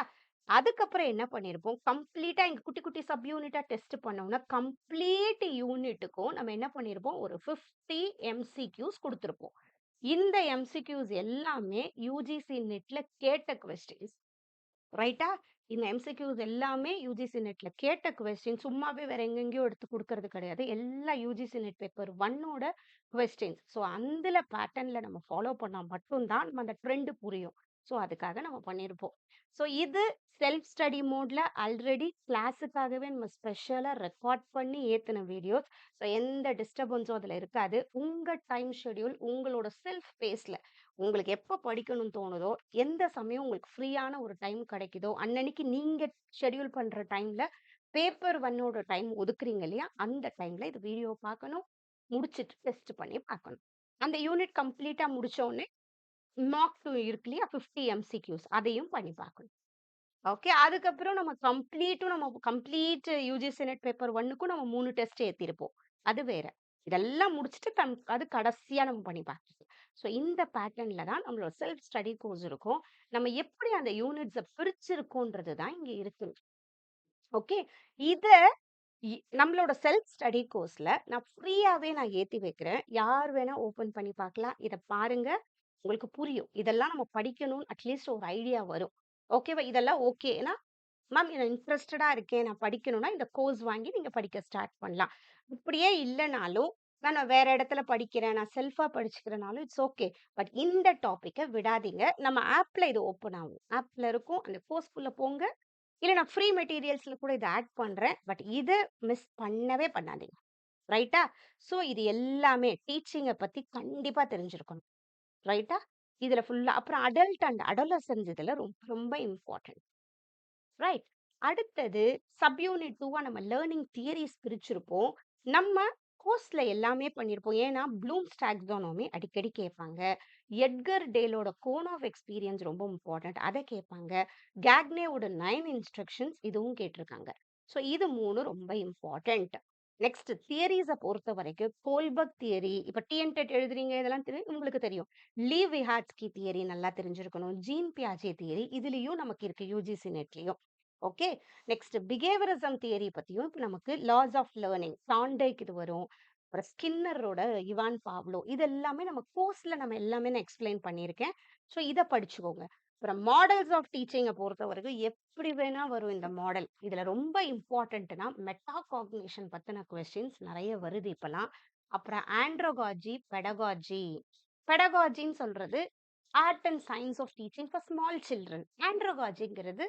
அதுக்கப்புறம் என்ன பண்ணியிருப்போம், கம்ப்ளீட்டா இங்க குட்டி, குட்டி சப் யூனிட்டா டெஸ்ட் பண்ணோம்னா, கம்ப்ளீட் யூனிட்டுக்கும் நம்ம என்ன பண்ணியிருப்போம், ஒரு 50 எம்சிக்யூஸ் குடுத்திருப்போம். இந்த எம்சிக்யூஸ் எல்லாமே யுஜிசி நெட்ல கேட்ட கொஸ்டின்ஸ். ரைட்டா? இந்த எம்சிக்யூஸ் எல்லாமே யுஜிசி நெட்ல கேட்ட கொஸ்டின். சும்மாவே வேற எங்கெங்கேயோ எடுத்து குடுக்கறது கிடையாது. எல்லாம் யுஜிசி நெட் பேப்பர் 1ஓட கொஸ்டின்ஸ். ஸோ அந்த பேட்டர்ன்ல நம்ம ஃபாலோ பண்ணா மட்டும் தான் நம்ம அந்த ட்ரெண்ட் புரியும். ஸோ அதுக்காக நம்ம பண்ணியிருப்போம். ஸோ இது செல்ஃப் ஸ்டடி மோட்ல ஆல்ரெடி கிளாஸுக்காகவே நம்ம ஸ்பெஷலா ரெக்கார்ட் பண்ணி ஏத்துன வீடியோஸ். ஸோ எந்த டிஸ்டர்பன்ஸும் அதுல இருக்காது. உங்க டைம் ஷெட்யூல் உங்களோட செல்ஃப் பேஸ்ல உங்களுக்கு எப்ப படிக்கணும்னு தோணுதோ, எந்த சமயம் உங்களுக்கு ஃப்ரீயான ஒரு டைம் கிடைக்குதோ, அன்னன்னைக்கு நீங்க ஷெட்யூல் பண்ற டைம்ல பேப்பர் 1ஓட டைம் ஒதுக்குறீங்க இல்லையா? அந்த டைம்ல இது வீடியோ பார்க்கணும். முடிச்சுட்டு டெஸ்ட் பண்ணி பார்க்கணும். அந்த யூனிட் கம்ப்ளீட்டா முடிச்ச உடனே மார்க் 2 இருக்கு இல்லையா? 50 எம்சிக்யூஸ் அதையும் பண்ணி பார்க்கணும். ஓகே. அதுக்கப்புறம் நம்ம கம்ப்ளீட் யுஜிசி நெட் பேப்பர் 1க்கும் நம்ம 3 டெஸ்ட் ஏத்திருப்போம். அது வேற. இதெல்லாம் முடிச்சுட்டு அது கடைசியா நம்ம பண்ணி பார்க்கிறது. ஸோ இந்த பேட்டர்ன்ல தான் நம்மளோட செல்ஃப் ஸ்டடி கோர்ஸ் இருக்கும். நம்ம எப்படி அந்த யூனிட்ஸ பிரிச்சிருக்கோன்றது தான் இங்க இருக்கு. ஓகே. இத நம்மளோட செல்ஃப் ஸ்டடி கோர்ஸ்ல நான் ஃப்ரீயாவே ஏத்தி வைக்கிறேன். யார் வேணா ஓப்பன் பண்ணி பார்க்கலாம். இத பாருங்க. உங்களுக்கு புரியும். இதெல்லாம் நம்ம படிக்கணும்னு அட்லீஸ்ட் ஒரு ஐடியா வரும். ஓகேவா? இதெல்லாம் ஓகேனா மேம் நான் இன்ட்ரெஸ்டடா இருக்கேன். நான் படிக்கணும்னா இந்த கோர்ஸ் வாங்கி நீங்க படிக்க ஸ்டார்ட் பண்ணலாம். இப்படியே இல்லனாலும், நான் வேற இடத்துல படிக்கிறேன். நான் செல்ஃபா படிச்சுக்கிறனாலும் இட்ஸ் ஓகே. பட் இந்த டாபிக்க விடாதீங்க. நம்ம ஆப்ல இது ஓப்பன் ஆகும். ஆப்ல இருக்கும். அந்த கோர்ஸ்க்குள்ள போங்க. இல்ல நான் ஃப்ரீ மெட்டீரியல்ஸ்ல கூட இத ஆட் பண்றேன். பட் இத மிஸ் பண்ணவே பண்ணாதீங்க. ரைட்டா? ஸோ இது எல்லாமே டீச்சிங்க பத்தி கண்டிப்பா தெரிஞ்சிருக்கணும். ரைட்டா? இதுல ஃபுல்லா அப்புறம் அடல்ட் அண்ட் அடோலசன்ஸ் இதுல ரொம்ப ரொம்ப இம்பார்ட்டன்ட். ரைட். அடுத்தது சப்யூனிட் 2 நம்ம லேர்னிங் தியரிஸ் பிரிச்சிருப்போம். நம்ம கோர்ஸ்ல எல்லாமே பண்ணியிருப்போம். ஏன்னா ப்ளூம்ஸ் டாக்ஸானமி அடிக்கடி கேட்பாங்க. எட்கர் டேலோட கோன் ஆஃப் எக்ஸ்பீரியன்ஸ் ரொம்ப இம்பார்ட்டன்ட். அதை கேட்பாங்க. கேக்னேவோட 9 இன்ஸ்ட்ரக்ஷன்ஸ் இதுவும் கேட்டிருக்காங்க. ஸோ இது 3 ரொம்ப இம்பார்ட்டன்ட். நெக்ஸ்ட் தியரிஸை பொறுத்த வரைக்கும் கோல்பர்க் தியரி இப்போ டிஎன்டெட் எழுதுறீங்க இதெல்லாம் தெரியும் உங்களுக்கு தெரியும். லீவ் விஹாட்ஸ்கி தியரி நல்லா தெரிஞ்சிருக்கணும். ஜீன் பியாஜே தியரி இதுலயும் நமக்கு இருக்கு யூஜிசி நெட்லயும். ஓகே. நெக்ஸ்ட் பிஹேவியரிசம் தியரி பத்தியும் இப்ப நமக்கு லாஸ் ஆஃப் லேர்னிங் தாண்டைக்கு இது வரும். அப்புறம் ஸ்கின்னரோட இவான் பாவ்லோ இது எல்லாமே நம்ம கோர்ஸ்ல நம்ம எல்லாமே நான் எக்ஸ்பிளைன் பண்ணியிருக்கேன். ஸோ இதை படிச்சுக்கோங்க. அப்புறம் மாடல்ஸ் ஆஃப் டீச்சிங்கை பொறுத்த வரைக்கும் எப்படி வேணா வரும் இந்த மாடல். இதுல ரொம்ப இம்பார்ட்டன்ட்னா மெட்டா காக்னிஷன் பத்தின கொஸ்டின்ஸ் நிறைய வருது இப்பெல்லாம். அப்புறம் ஆண்ட்ரோகாஜி பெடகாஜின்னு சொல்றது art and science of teaching for small children. ஆண்ட்ரோகாஜிங்கிறது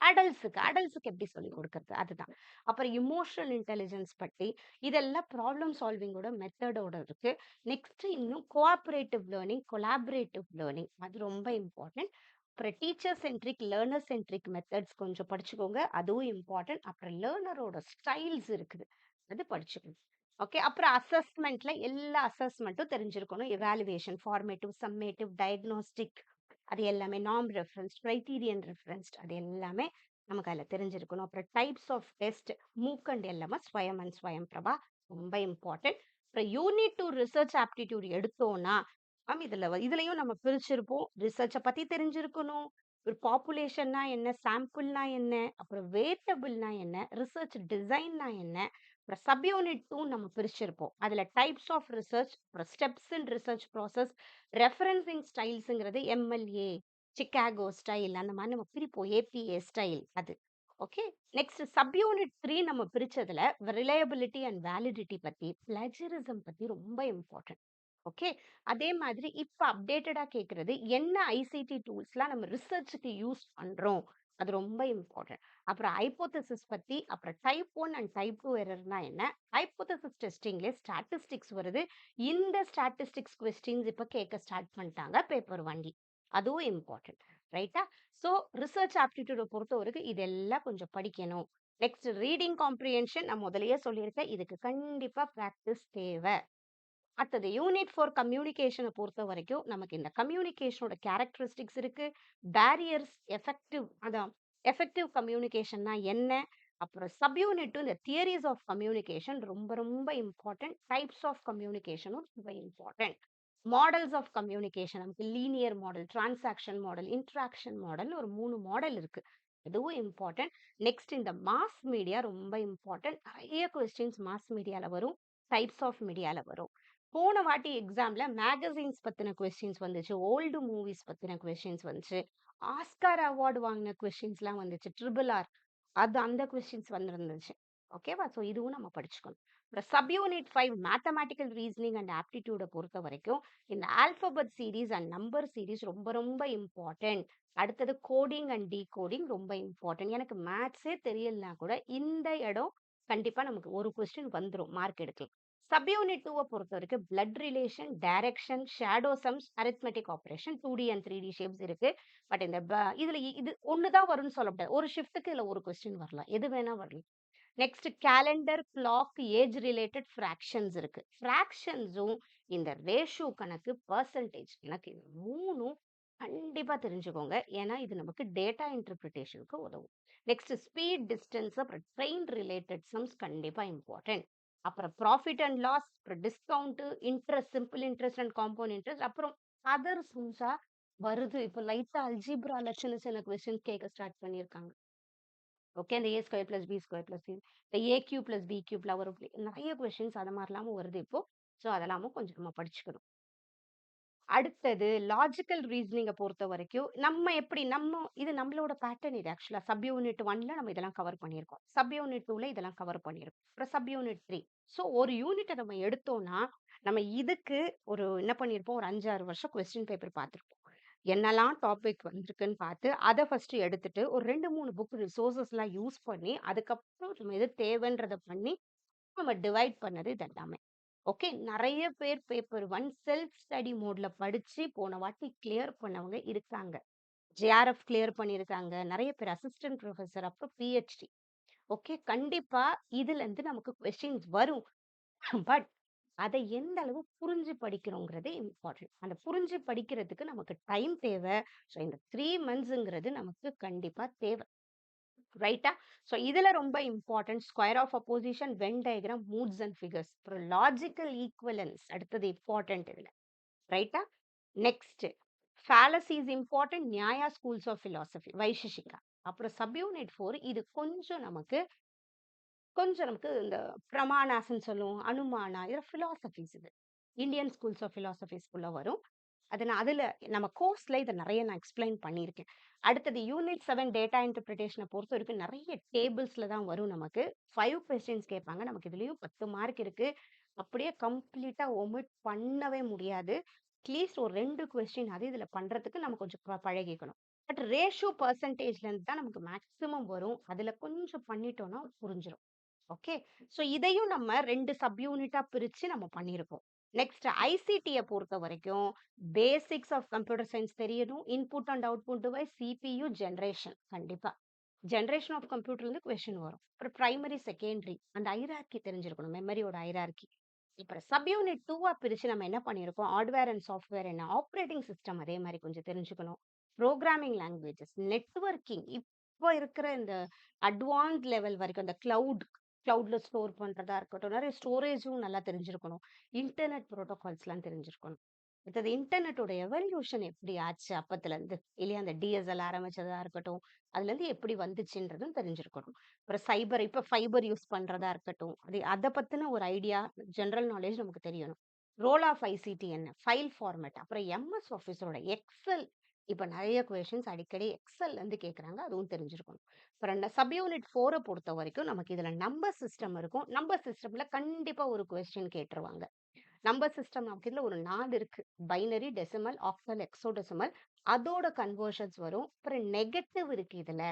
அடல்ட்ஸுக்கு எப்படி சொல்லிக் கொடுக்கறது அதுதான். அப்புறம் இமோஷனல் இன்டெலிஜென்ஸ் பத்தி இதெல்லாம் ப்ராப்ளம் சால்விங்கோட மெத்தடோட இருக்கு. நெக்ஸ்ட் இன்னும் கோஆபரேட்டிவ் லேர்னிங் கொலாபரேட்டிவ் லேர்னிங் அது ரொம்ப இம்பார்ட்டன்ட். அப்புறம் teacher centric learner centric methods கொஞ்சம் படிச்சுக்கோங்க அதுவும் இம்பார்ட்டன்ட். அப்புறம் லேர்னரோட ஸ்டைல்ஸ் இருக்குது அது படிச்சுக்கணும். ஓகே. அப்புறம் அசஸ்மெண்ட்ல எல்லா அசஸ்மெண்ட்டும் தெரிஞ்சிருக்கணும். எவாலுவேஷன் ஃபார்மேட்டிவ் சம்மேட்டிவ் டயக்னோஸ்டிக் அது எல்லாமே நாம் ரெஃபரன்ஸ் கிரைட்டீரியன் ரெஃபரன்ஸ்ட் அது எல்லாமே நமக்கு அதில் தெரிஞ்சிருக்கணும். அப்புறம் types of test MOOC and LMS Swayam and Swayam Prabha ரொம்ப இம்பார்ட்டன்ட். அப்புறம் யூனிட் டு ரிசர்ச் ஆப்டிடியூட் எடுத்தோம்னா மேம் இதுலயும் நம்ம பிரிச்சிருப்போம். ரிசர்ச்சை பத்தி தெரிஞ்சிருக்கணும். ஒரு பாப்புலேஷன்னா என்ன சாம்பிள்னா என்ன அப்புறம் வேட்டபிள்னா என்ன ரிசர்ச் டிசைன்னா என்ன அப்புறம் சப்யூனிட் 2 நம்ம பிரிச்சிருப்போம். அதுல டைப்ஸ் ஆஃப் ரிசர்ச் அப்புறம் steps in research process referencing ஸ்டைல்ஸுங்கிறது எம்எல்ஏ சிகாகோ ஸ்டைல் அந்த மாதிரி நம்ம பிரிப்போம். ஏபிஏ ஸ்டைல் அது. ஓகே. நெக்ஸ்ட் சப்யூனிட் 3 நம்ம பிரிச்சதுல ரிலையபிலிட்டி அண்ட் வேலிடிட்டி பத்தி பிளஜரிசம் பத்தி ரொம்ப இம்பார்ட்டன்ட். ஓகே. அதே மாதிரி இப்ப அப்டேட்டடா கேக்குறது என்ன ஐசிடி டூல்ஸ்லாம் நம்ம ரிசர்ச்சுக்கு யூஸ் பண்றோம் அது ரொம்ப இம்பார்ட்டன்ட். அப்புறம் ஹைப்போதசிஸ் பத்தி அப்புறம் டைப் 1 அண்ட் டைப் 2 எரர்னா என்ன ஹைப்போதசிஸ் டெஸ்டிங்ல ஸ்டாட்டிஸ்டிக்ஸ் வருது. இந்த ஸ்டாட்டிஸ்டிக்ஸ் கொஸ்டின்ஸ் இப்ப கேட்க ஸ்டார்ட் பண்ணிட்டாங்க பேப்பர் வாங்கி அதுவும் இம்பார்ட்டன்ட். ரைட்டா? ஸோ ரிசர்ச் ஆப்டிடியூட பொறுத்த வரைக்கும் இதெல்லாம் கொஞ்சம் படிக்கணும். நெக்ஸ்ட் ரீடிங் காம்ப்ரிஹென்ஷன் நான் முதல்லயே சொல்லியிருக்கேன். இதுக்கு கண்டிப்பா பிராக்டிஸ் தேவை. அடுத்தது யூனிட் ஃபார் கம்யூனிகேஷனை பொறுத்த வரைக்கும் நமக்கு இந்த கம்யூனிகேஷனோட கேரக்டரிஸ்டிக்ஸ் இருக்கு. பேரியர்ஸ் எஃபெக்டிவ் கம்யூனிகேஷன்னா என்ன அப்புறம் சப்யூனிட் இந்த தியரிஸ் ஆஃப் கம்யூனிகேஷன் ரொம்ப ரொம்ப இம்பார்ட்டன்ட். டைப்ஸ் ஆஃப் கம்யூனிகேஷனும் ரொம்ப இம்பார்ட்டன்ட். மாடல்ஸ் ஆஃப் கம்யூனிகேஷன் நமக்கு linear model transaction model interaction model ஒரு 3 மாடல் இருக்கு. இதுவும் இம்பார்ட்டன்ட். நெக்ஸ்ட் இந்த மாஸ் மீடியா ரொம்ப இம்பார்ட்டன்ட். நிறைய கொஸ்டின்ஸ் மாஸ் மீடியால வரும் டைப்ஸ் ஆஃப் மீடியால வரும். போன வாட்டி எக்ஸாம்ல மேகசின்ஸ் பத்தின கொஸ்டின்ஸ் வந்துச்சு. ஓல்டு மூவிஸ் பத்தின கொஸ்டின்ஸ் வந்துச்சு. ஆஸ்கார் அவார்ட் வாங்கின கொஸ்டின்ஸ்லாம் வந்துச்சு. ட்ரிபிள் ஆர் அது அந்த கொஸ்டின்ஸ் வந்திருந்துச்சு. ஓகேவா? ஸோ இதுவும் நம்ம படிச்சுக்கணும். அப்புறம் sub unit 5 mathematical reasoning and aptitude பொறுத்த வரைக்கும் இந்த alphabet series and number series ரொம்ப ரொம்ப இம்பார்ட்டன்ட். அடுத்தது கோடிங் அண்ட் டீகோடிங் ரொம்ப இம்பார்ட்டன்ட். எனக்கு மேத்ஸே தெரியலனா கூட இந்த இடம் கண்டிப்பா நமக்கு ஒரு கொஸ்டின் வந்துரும் மார்க் எடுக்கலாம். சப் யூனிட் 2 பொறுத்த வரைக்கும் blood relation, direction, shadow sums, arithmetic operation 2D and 3D shapes இருக்கு. பட் இந்த இதுல இது ஒண்ணு தான் வரும்னு சொல்ல முடியாது. ஒரு ஷிஃப்ட்க்கு இதுல ஒரு கொஸ்டின் வரலாம். எது வேணா வரலாம். Next calendar, clock, age related fractions இருக்கு. ஃபிராக்ஷன்ஸும் இந்த ரேஷியோ கணக்கு, பெர்சன்டேஜ் கணக்கு இது 3ம் கண்டிப்பா தெரிஞ்சுக்கோங்க. ஏன்னா இது நமக்கு டேட்டா இன்டர்பிரிட்டேஷனுக்கு உதவும். நெக்ஸ்ட் ஸ்பீட், டிஸ்டன்ஸ், அப்புறம் ட்ரெயின் ரிலேட்டட் சம்ஸ் கண்டிப்பா இம்பார்ட்டன்ட். அப்புறம் ப்ராஃபிட் அண்ட் லாஸ், அப்புறம் discount, interest, simple interest and compound interest, அப்புறம் அதர் சம்ஸா வருது. இப்போ லைட்டா அல்ஜீப்ரால சின்ன சின்ன கொஸ்டின் கேட்க ஸ்டார்ட் பண்ணியிருக்காங்க. ஓகே. அந்த A square plus B square plus C, இந்த ஏ கியூ பிளஸ் பி கியூப்ல வரும். நிறைய கொஸ்டின்ஸ் அது மாதிரிலாமும் வருது இப்போ. ஸோ அதெல்லாமும் கொஞ்சம் நம்ம படிச்சுக்கணும். அடுத்தது லாஜிக்கல் ரீசனிங்க பொறுத்த வரைக்கும் நம்ம எப்படி இது நம்மளோட பேட்டர்ன். இது ஆக்சுவலா சப் யூனிட் 1ல நம்ம இதெல்லாம் கவர் பண்ணியிருக்கோம். சப் யூனிட் 2ல இதெல்லாம் கவர் பண்ணியிருக்கோம். அப்புறம் சப் யூனிட் 3. ஸோ ஒரு யூனிட்டை நம்ம எடுத்தோம்னா நம்ம இதுக்கு ஒரு என்ன பண்ணியிருப்போம், ஒரு 5-6 வருஷம் கொஸ்டின் பேப்பர் பார்த்துருப்போம். என்னெல்லாம் டாபிக் வந்திருக்குன்னு பார்த்து அதை ஃபர்ஸ்ட் எடுத்துட்டு ஒரு 2-3 புக் ரிசோர்சஸ் எல்லாம் யூஸ் பண்ணி அதுக்கப்புறம் நம்ம எது தேவைன்றதை பண்ணி நம்ம டிவைட் பண்ணது இது எல்லாமே. ஓகே. நெறைய பேர் பேப்பர் 1 செல்ஃப் ஸ்டடி மோட்ல படிச்சு போன வாட்டி கிளியர் பண்ணவங்க இருக்காங்க. ஜேஆர்எஃப் கிளியர் பண்ணியிருக்காங்க. நெறைய பேர் அசிஸ்டன்ட் புரொஃபசர், அப்புறம் பிஹெச்டி. ஓகே. கண்டிப்பா இதுலருந்து நமக்கு கொஸ்டின்ஸ் வரும். பட் அதை எந்த அளவு புரிஞ்சு படிக்கிறோங்கிறது இம்பார்ட்டன்ட். அந்த புரிஞ்சு படிக்கிறதுக்கு நமக்கு டைம் தேவை. ஸோ இந்த 3 மந்த்ஸ்ங்கிறது நமக்கு கண்டிப்பா தேவை. ரைட்டா? ஸோ இதுல ரொம்ப important square of opposition, Venn diagram, moods and figures. அப்புறம் லாஜிக்கல் ஈக்குவலன்ஸ் அடுத்தது இம்பார்ட்டன்ட் இதுல. ரைட்டா? Next fallacies important, Nyaya schools of philosophy, Vaisheshika. அப்புறம் சப்யூனிட் 4 இது கொஞ்சம் நமக்கு இந்த பிரமாணாஸ்ன்னு சொல்லுவோம், அனுமானா, இதெல்லாம் பிலாசபிஸ் இது. இந்தியன் ஸ்கூல்ஸ் ஆஃப் பிலாசபிஸ்குள்ள வரும். அதுல நம்ம கோர்ஸ்ல இதை நிறைய நான் எக்ஸ்பிளைன் பண்ணியிருக்கேன். அடுத்தது யூனிட் 7 டேட்டா இன்டர்பிரிட்டேஷனை பொறுத்த வரைக்கும் நிறைய டேபிள்ஸ்ல தான் வரும் நமக்கு. 5 கொஸ்டின்ஸ் கேட்பாங்க. நமக்கு இதுலயும் 10 மார்க் இருக்கு. அப்படியே கம்ப்ளீட்டா ஒமிட் பண்ணவே முடியாது. அட்லீஸ்ட் ஒரு 2 கொஸ்டின் அது இதுல பண்றதுக்கு நம்ம கொஞ்சம் பழகிக்கணும். பட் ரேஷியோ பெர்சன்டேஜ்ல இருந்து தான் நமக்கு மேக்ஸிமம் வரும். அதுல கொஞ்சம் பண்ணிட்டோம்னா புரிஞ்சிடும். ஓகே. ஸோ இதையும் நம்ம 2 சப் யூனிட்டா பிரிச்சு நம்ம பண்ணியிருக்கோம். நெக்ஸ்ட் ஐசிடியை பொறுத்த வரைக்கும் பேசிக்ஸ் ஆஃப் கம்ப்யூட்டர் சயின்ஸ் தெரியணும். Input and output device, CPU, generation கண்டிப்பா. ஜென்ரேஷன் ஆஃப் கம்ப்யூட்டர்ல இருந்து கொஸ்டின் வரும். அப்புறம் பிரைமரி, செகண்டரி அந்த ஐரார்கி தெரிஞ்சிருக்கணும். மெமரியோட ஐரார்கி. இப்போ சப் யூனிட் 2 பிரிச்சு நம்ம என்ன பண்ணியிருக்கோம், ஹார்ட்வேர் அண்ட் சாஃப்ட்வேர் என்ன, ஆப்ரேட்டிங் சிஸ்டம் அதே மாதிரி கொஞ்சம் தெரிஞ்சுக்கணும். ப்ரோக்ராமிங் லாங்குவேஜஸ், நெட்வொர்க்கிங், இப்போ இருக்கிற இந்த அட்வான்ஸ் லெவல் வரைக்கும் இந்த கிளவுட்ல ஸ்டோர் பண்றதா இருக்கட்டும், நிறைய ஸ்டோரேஜும் நல்லா தெரிஞ்சிருக்கணும். இன்டர்நெட் ப்ரோட்டோகால்ஸ்லாம் தெரிஞ்சிருக்கணும். அடுத்தது இன்டர்நெட்டோட எவல்யூஷன் எப்படி ஆச்சு அப்பத்துல இருந்து, இல்லையா? அந்த டிஎஸ்எல் ஆரம்பிச்சதா இருக்கட்டும், அதுல இருந்து எப்படி வந்துச்சுன்றதும் தெரிஞ்சிருக்கணும். அப்புறம் சைபர், இப்ப ஃபைபர் யூஸ் பண்றதா இருக்கட்டும், அதை பத்தின ஒரு ஐடியா, ஜெனரல் நாலேஜ் நமக்கு தெரியணும். ரோல் ஆஃப் ஐசிடி என்ன, ஃபைல் ஃபார்மேட், அப்புறம் எம்எஸ் ஆஃபீஸரோட எக்ஸல். இப்ப நிறைய கொஸ்டின்ஸ் அடிக்கடி எக்ஸல்ல இருந்து கேக்குறாங்க, அதுவும் தெரிஞ்சிருக்கணும். அப்புறம் சப் யூனிட் 4 பொறுத்த வரைக்கும் நமக்கு இதுல நம்பர் சிஸ்டம் இருக்கும். நம்பர் சிஸ்டம்ல கண்டிப்பா ஒரு கொஸ்டின் கேட்டுருவாங்க. நம்பர் சிஸ்டம் நமக்கு இதுல ஒரு 4 இருக்கு. Binary, decimal, octal, hexadecimal. அதோட கன்வர்ஷன்ஸ் வரும். அப்புறம் நெகட்டிவ் இருக்கு இதுல.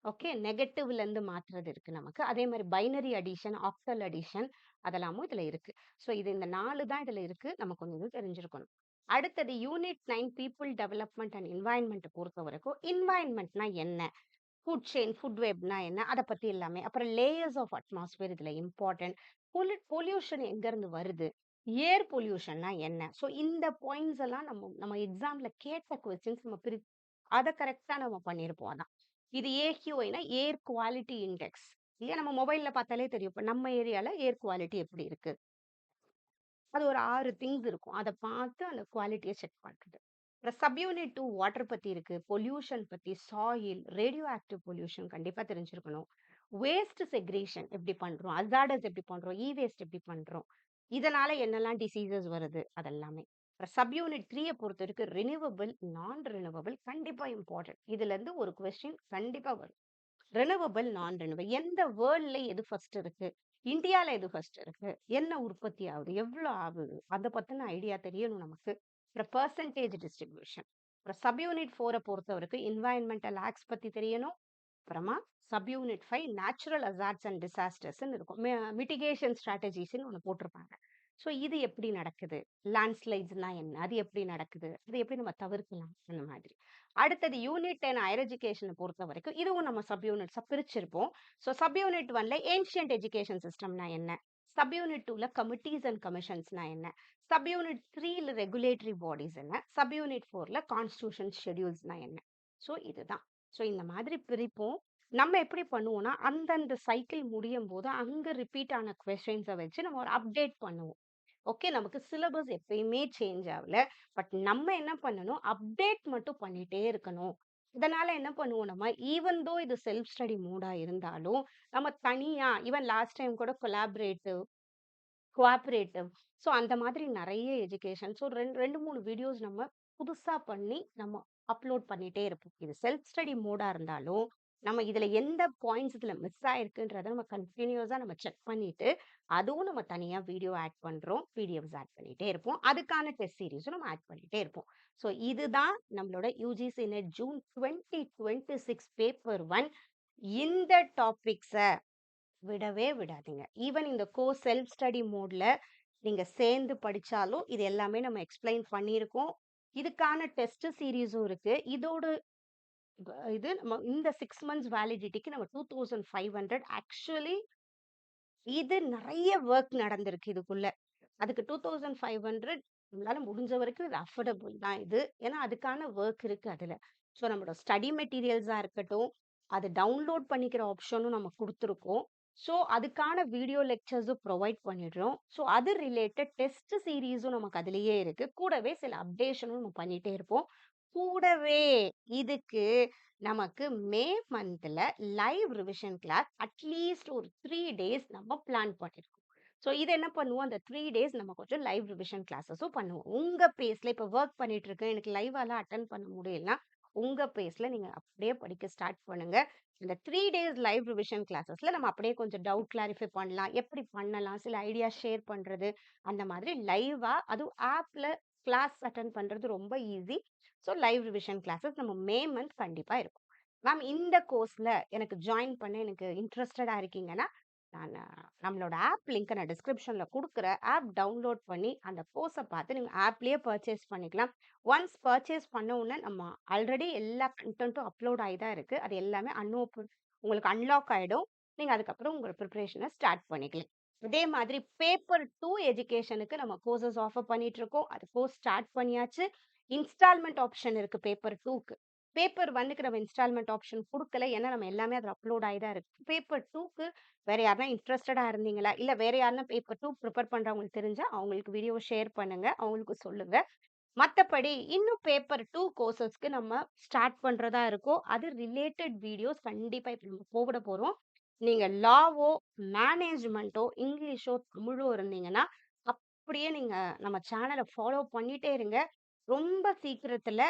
ஓகே. நெகட்டிவ்ல இருந்து மாத்துறது இருக்கு நமக்கு. அதே மாதிரி பைனரி அடிஷன், ஆக்டல் அடிஷன் அதெல்லாமும் இதுல இருக்கு. ஸோ இது இந்த 4 தான் இதுல இருக்கு. நம்ம கொஞ்சம் இது தெரிஞ்சிருக்கணும். அடுத்தது unit 9 people development and environment பொறுத்த வரைக்கும் என்வாயன்மெண்ட்னா என்ன, ஃபுட் செயின், ஃபுட் வெப்னா என்ன, அதை பத்தி எல்லாமே. அப்புறம் லேயர்ஸ் ஆஃப் அட்மாஸ்பியர் இதுல இம்பார்ட்டன்ட். பொல்யூஷன் எங்க இருந்து வருது, ஏர் பொல்யூஷன்னா என்ன. ஸோ இந்த பாயிண்ட்ஸ் எல்லாம் நம்ம நம்ம எக்ஸாம்ல கேட்ட கொஸ்டின்ஸ் நம்ம அதை கரெக்டா நம்ம பண்ணியிருப்போம். அதான் இது ஏக்யூஐனா ஏர் குவாலிட்டி இண்டெக்ஸ். இல்லையா? நம்ம மொபைல்ல பார்த்தாலே தெரியும். இப்போ நம்ம ஏரியால ஏர் குவாலிட்டி எப்படி இருக்கு. அது ஒரு 6 திங்ஸ் இருக்கும். அதை பார்த்து அந்த குவாலிட்டியை செக் பண்றது. அப்புறம் சப்யூனிட் 2 வாட்டர் பத்தி இருக்கு, பொல்யூஷன் பத்தி, சாயில், ரேடியோ ஆக்டிவ் பொல்யூஷன் கண்டிப்பா தெரிஞ்சிருக்கணும். வேஸ்ட் செக்ரேஷன் எப்படி பண்றோம், அசாடஸ் எப்படி பண்றோம், இ வேஸ்ட் எப்படி பண்றோம், இதனால என்னெல்லாம் டிசீசஸ் வருது அதெல்லாமே. அப்புறம் சப் யூனிட் 3 பொறுத்தவரைக்கும் ரினியூவபிள், நான் ரினியூவபிள் கண்டிப்பா இம்பார்ட்டன்ட். இதுல இருந்து ஒரு கொஸ்டின் கண்டிப்பா வரும். ரினியூவபிள், நான் ரினியூவபிள் எந்த வேர்ல்ட்ல எது ஃபர்ஸ்ட் இருக்கு? இந்தியால எது ஃபர்ஸ்ட் இருக்கு? என்ன உற்பத்தி ஆகுது? எவ்வளோ ஆகுது? அத பத்தின ஐடியா தெரியணும் நமக்கு. அப்புறம் பெர்சன்டேஜ் டிஸ்ட்ரிபியூஷன். அப்புறம் சப் யூனிட் 4 பொறுத்தவரைக்கும் என்வாயன்மெண்டல் ஆக்ட்ஸ் பத்தி தெரியணும். அப்புறமா sub unit 5 natural hazards and டிசாஸ்டர்ஸ்ன்னு இருக்கும். மிட்டிகேஷன் ஸ்ட்ராட்டஜிஸ்ன்னு ஒண்ணு போட்டிருப்பாங்க. ஸோ இது எப்படி நடக்குது? லேண்ட்ஸ்லைட்ஸ்னா என்ன? அது எப்படி நடக்குது? அது எப்படி நம்ம தவிர்க்கலாம்? அந்த மாதிரி. அடுத்தது யூனிட் 10 ஹையர் எஜுகேஷன பொறுத்தவரைக்கும் இதுவும் நம்ம சப் யூனிட்ஸா பிரிச்சிருப்போம். ஸோ சப் யூனிட் 1ல ஏன்ஷியன்ட் எஜுகேஷன் சிஸ்டம்னா என்ன? சப் யூனிட் 2ல கமிட்டீஸ் அண்ட் கமிஷன்ஸ்னா என்ன? சப் யூனிட் 3ல ரெகுலேட்டரி பாடிஸ் என்ன? சப் யூனிட் 4ல கான்ஸ்டிடியூஷன் ஷெட்யூல்ஸ்னா என்ன? ஸோ இதுதான். ஸோ இந்த மாதிரி பிரிப்போம். நம்ம எப்படி பண்ணுவோம்னா, அந்தந்த சைக்கிள் முடியும்போது அங்க ரிப்பீட் ஆன கொஸ்டின்ஸ வச்சு நம்ம ஒரு அப்டேட் பண்ணுவோம். ஓகே. நமக்கு சிலபஸ் எப்பயுமே சேஞ்ச் ஆகல. பட் நம்ம என்ன பண்ணணும், அப்டேட் மட்டும் பண்ணிட்டே இருக்கணும். இதனால என்ன பண்ணுவோம் நம்ம, ஈவன் தோ இது செல்ஃப் ஸ்டடி மோடா இருந்தாலும், நம்ம தனியா ஈவன் லாஸ்ட் டைம் கூட கொலாபரேட்டிவ், கோஆப்பரேட்டிவ் ஸோ அந்த மாதிரி நெறைய எஜுகேஷன். ஸோ 2, 3 வீடியோஸ் நம்ம புதுசா பண்ணி நம்ம அப்லோட் பண்ணிட்டே இருப்போம். இது செல்ஃப் ஸ்டடி மோடா இருந்தாலும், நம்ம இதுல எந்த பாயிண்ட்ஸ் இதுல மிஸ் ஆயிருக்குன்றத நம்ம கன்டினியூஸா நம்ம செக் பண்ணிட்டு, அதுவும் நம்ம தனியா வீடியோ ஆட் பண்றோம். பிடிஎஃப்ஸ் ஆட் பண்ணிட்டே இருப்போம். அதுக்கான டெஸ்ட் சீரிஸும் நம்ம ஆட் பண்ணிட்டே இருப்போம். ஸோ இதுதான் நம்மளோட யுஜிசி நெட் ஜூன் 2026 பேப்பர் 1. இந்த டாபிக்ஸ விடவே விடாதீங்க. ஈவன் இந்த கோர்ஸ் செல்ஃப் ஸ்டடி மோட்ல நீங்க சேர்ந்து படிச்சாலும், இது எல்லாமே நம்ம எக்ஸ்பிளைன் பண்ணியிருக்கோம். இதுக்கான டெஸ்ட் சீரிஸும் இருக்கு. இதோட இது நம்ம இந்த 6 மந்த்ஸ் வேலிடிட்டிக்கு நம்ம 2500 ஆக்சுவலி இது நெறைய வொர்க் நடந்திருக்கு இதுக்குள்ள. அதுக்கு 2500 நம்மளால முடிஞ்ச வரைக்கும் இது அஃபோர்டபுள் தான் இது. ஏன்னா அதுக்கான வொர்க் இருக்கு அதுல. ஸோ நம்மளோட ஸ்டடி மெட்டீரியல்ஸா இருக்கட்டும், அது டவுன்லோட் பண்ணிக்கிற ஆப்ஷனும் நம்ம குடுத்துருக்கோம். ஸோ அதுக்கான வீடியோ லெக்சர்ஸும் ப்ரொவைட் பண்ணிடுறோம். ஸோ அது ரிலேட்டட் டெஸ்ட் சீரிஸும் நமக்கு அதிலேயே இருக்கு. கூடவே சில அப்டேஷனும் நம்ம பண்ணிட்டே இருப்போம். கூடவே இதுக்கு நமக்கு மே மந்த்ல லைவ் ரிவிஷன் கிளாஸ் அட்லீஸ்ட் ஒரு 3 டேஸ் நம்ம பிளான் பண்ணியிருக்கோம். ஸோ இது என்ன பண்ணுவோம், அந்த 3 டேஸ் நம்ம கொஞ்சம் லைவ் ரிவிஷன் கிளாஸஸும் பண்ணுவோம். உங்க பேஸ்ல இப்ப வொர்க் பண்ணிட்டு இருக்கேன், எனக்கு லைவாலாம் அட்டெண்ட் பண்ண முடியலன்னா, உங்க பேஸ்ல நீங்க அப்படியே படிக்க ஸ்டார்ட் பண்ணுங்க. இந்த 3 டேஸ் லைவ் ரிவிஷன் கிளாஸஸ்ல நம்ம அப்படியே கொஞ்சம் டவுட் கிளாரிஃபை பண்ணலாம். எப்படி பண்ணலாம்? சில ஐடியா ஷேர் பண்றது, அந்த மாதிரி லைவா அதுவும் ஆப்ல கிளாஸ் அட்டெண்ட் பண்றது ரொம்ப easy. So live revision classes நம்ம மே மந்த் கண்டிப்பா இருக்கும். மேம் இந்த கோர்ஸ்ல எனக்கு ஜாயின் பண்ண எனக்கு இன்ட்ரெஸ்டடா இருக்கீங்கன்னா, நான் நம்மளோட ஆப் லிங்க்க நான் டிஸ்கிரிப்ஷன்ல குடுக்குறேன். ஆப் டவுன்லோட் பண்ணி அந்த கோர்ஸ பார்த்து நீங்க ஆப்லயே பர்ச்சேஸ் பண்ணிக்கலாம். ஒன்ஸ் பர்ச்சேஸ் பண்ண உடனே நம்ம ஆல்ரெடி எல்லா கன்டென்ட்டும் அப்லோட் ஆயி தான் இருக்கு. அது எல்லாமே உங்களுக்கு அன்லாக் ஆயிடும். நீங்க அதுக்கப்புறம் உங்க பிரிப்பரேஷன ஸ்டார்ட் பண்ணிக்கலாம். இதே மாதிரி பேப்பர் 2 எஜுகேஷனுக்கு நம்ம கோர்சஸ் ஆஃபர் பண்ணிட்டு இருக்கோம். அது கோர்ஸ் ஸ்டார்ட் பண்ணியாச்சு. இன்ஸ்டால்மென்ட் ஆப்ஷன் இருக்கு பேப்பர் 2க்கு. பேப்பர் 1க்கு நம்ம இன்ஸ்டால்மென்ட் ஆப்ஷன் குடுக்கல. ஏன்னா நம்ம எல்லாமே அதுல அப்லோட் ஆயி தான் இருக்கு. பேப்பர் 2க்கு வேற யாருன்னா இன்ட்ரஸ்டடா இருந்தீங்களா? இல்ல வேற யாருன்னா பேப்பர் 2 ப்ரிப்பேர் பண்றவங்களுக்கு தெரிஞ்சா அவங்களுக்கு வீடியோ ஷேர் பண்ணுங்க. அவங்களுக்கு சொல்லுங்க. மத்தபடி இன்னும் பேப்பர் 2 கோர்சஸ்க்கு நம்ம ஸ்டார்ட் பண்றதா இருக்கோம். அது ரிலேட்டட் வீடியோஸ் கண்டிப்பா இப்ப நம்ம போட போறோம். நீங்க லாவோ, மேனேஜ்மென்ட்டோ, இங்கிலீஷோ, தமிழோ இருந்தீங்கன்னா, அப்படியே நீங்க நம்ம சேனல ஃபாலோ பண்ணிட்டே இருங்க. ரொம்ப சீக்கிரத்துல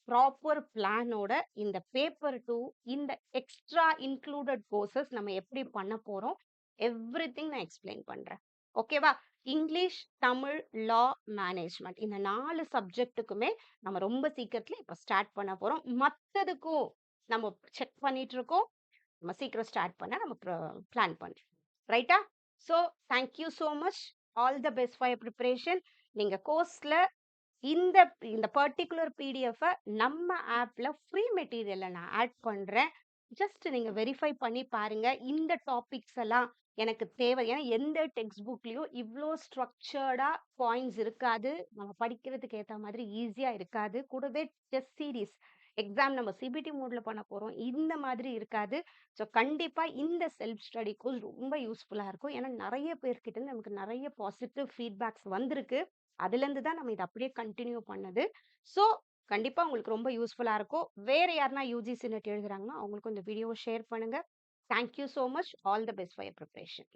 ப்ராப்பர் பிளானோட இந்த பேப்பர் 2 இந்த எக்ஸ்ட்ரா இன்க்ளூடட் கோர்சஸ் நம்ம எப்படி பண்ண போறோம்? எவ்ரிதிங் நான் எக்ஸ்பிளைன் பண்றேன். ஓகேவா? இங்கிலீஷ், தமிழ், லா, மேனேஜ்மென்ட் இந்த 4 சப்ஜெக்ட்டுக்குமே நம்ம ரொம்ப சீக்கிரத்துல இப்ப ஸ்டார்ட் பண்ண போறோம். மத்ததுக்கும் நம்ம செக் பண்ணிட்டு இருக்கோம். நம்ம சீக்கிரம் ஸ்டார்ட் பண்ண நம்ம பிளான் பண்றோம். ரைட்டா? So thank you so much. All the best for your preparation. நீங்க கோர்ஸ்ல இந்த இந்த பர்ட்டிகுலர் பிடிஎஃப் நம்ம ஆப்ல ஃப்ரீ மெட்டீரியல்ல நான் ஆட் பண்றேன். ஜஸ்ட் நீங்க வெரிஃபை பண்ணி பாருங்க. இந்த டாபிக்ஸ் எல்லாம் எனக்கு தேவை. ஏன்னா எந்த டெக்ஸ்ட் புக்லயும் இவ்ளோ ஸ்ட்ரக்சர்டா பாயிண்ட்ஸ் இருக்காது. நம்ம படிக்கிறதுக்கு ஏத்த மாதிரி ஈஸியா இருக்காது. கூடவே டெஸ்ட் சீரிஸ் எக்ஸாம் நம்ம சிபிடி மோட்ல பண்ண போறோம். இந்த மாதிரி இருக்காது. ஸோ கண்டிப்பா இந்த செல்ஃப் ஸ்டடி கோர்ஸ் ரொம்ப யூஸ்ஃபுல்லா இருக்கும். ஏன்னா நெறைய பேர்கிட்ட இருந்து நமக்கு நெறைய பாசிட்டிவ் ஃபீட்பேக்ஸ் வந்திருக்கு. அதுலேருந்து தான் நம்ம இத அப்படியே கன்டின்யூ பண்ணது. ஸோ கண்டிப்பா உங்களுக்கு ரொம்ப யூஸ்ஃபுல்லா இருக்கும். வேற யாருன்னா யுஜிசி நெட் எழுதுறாங்கன்னா, அவங்களுக்கும் இந்த வீடியோவ ஷேர் பண்ணுங்க. Thank you so much. All the best for your preparation.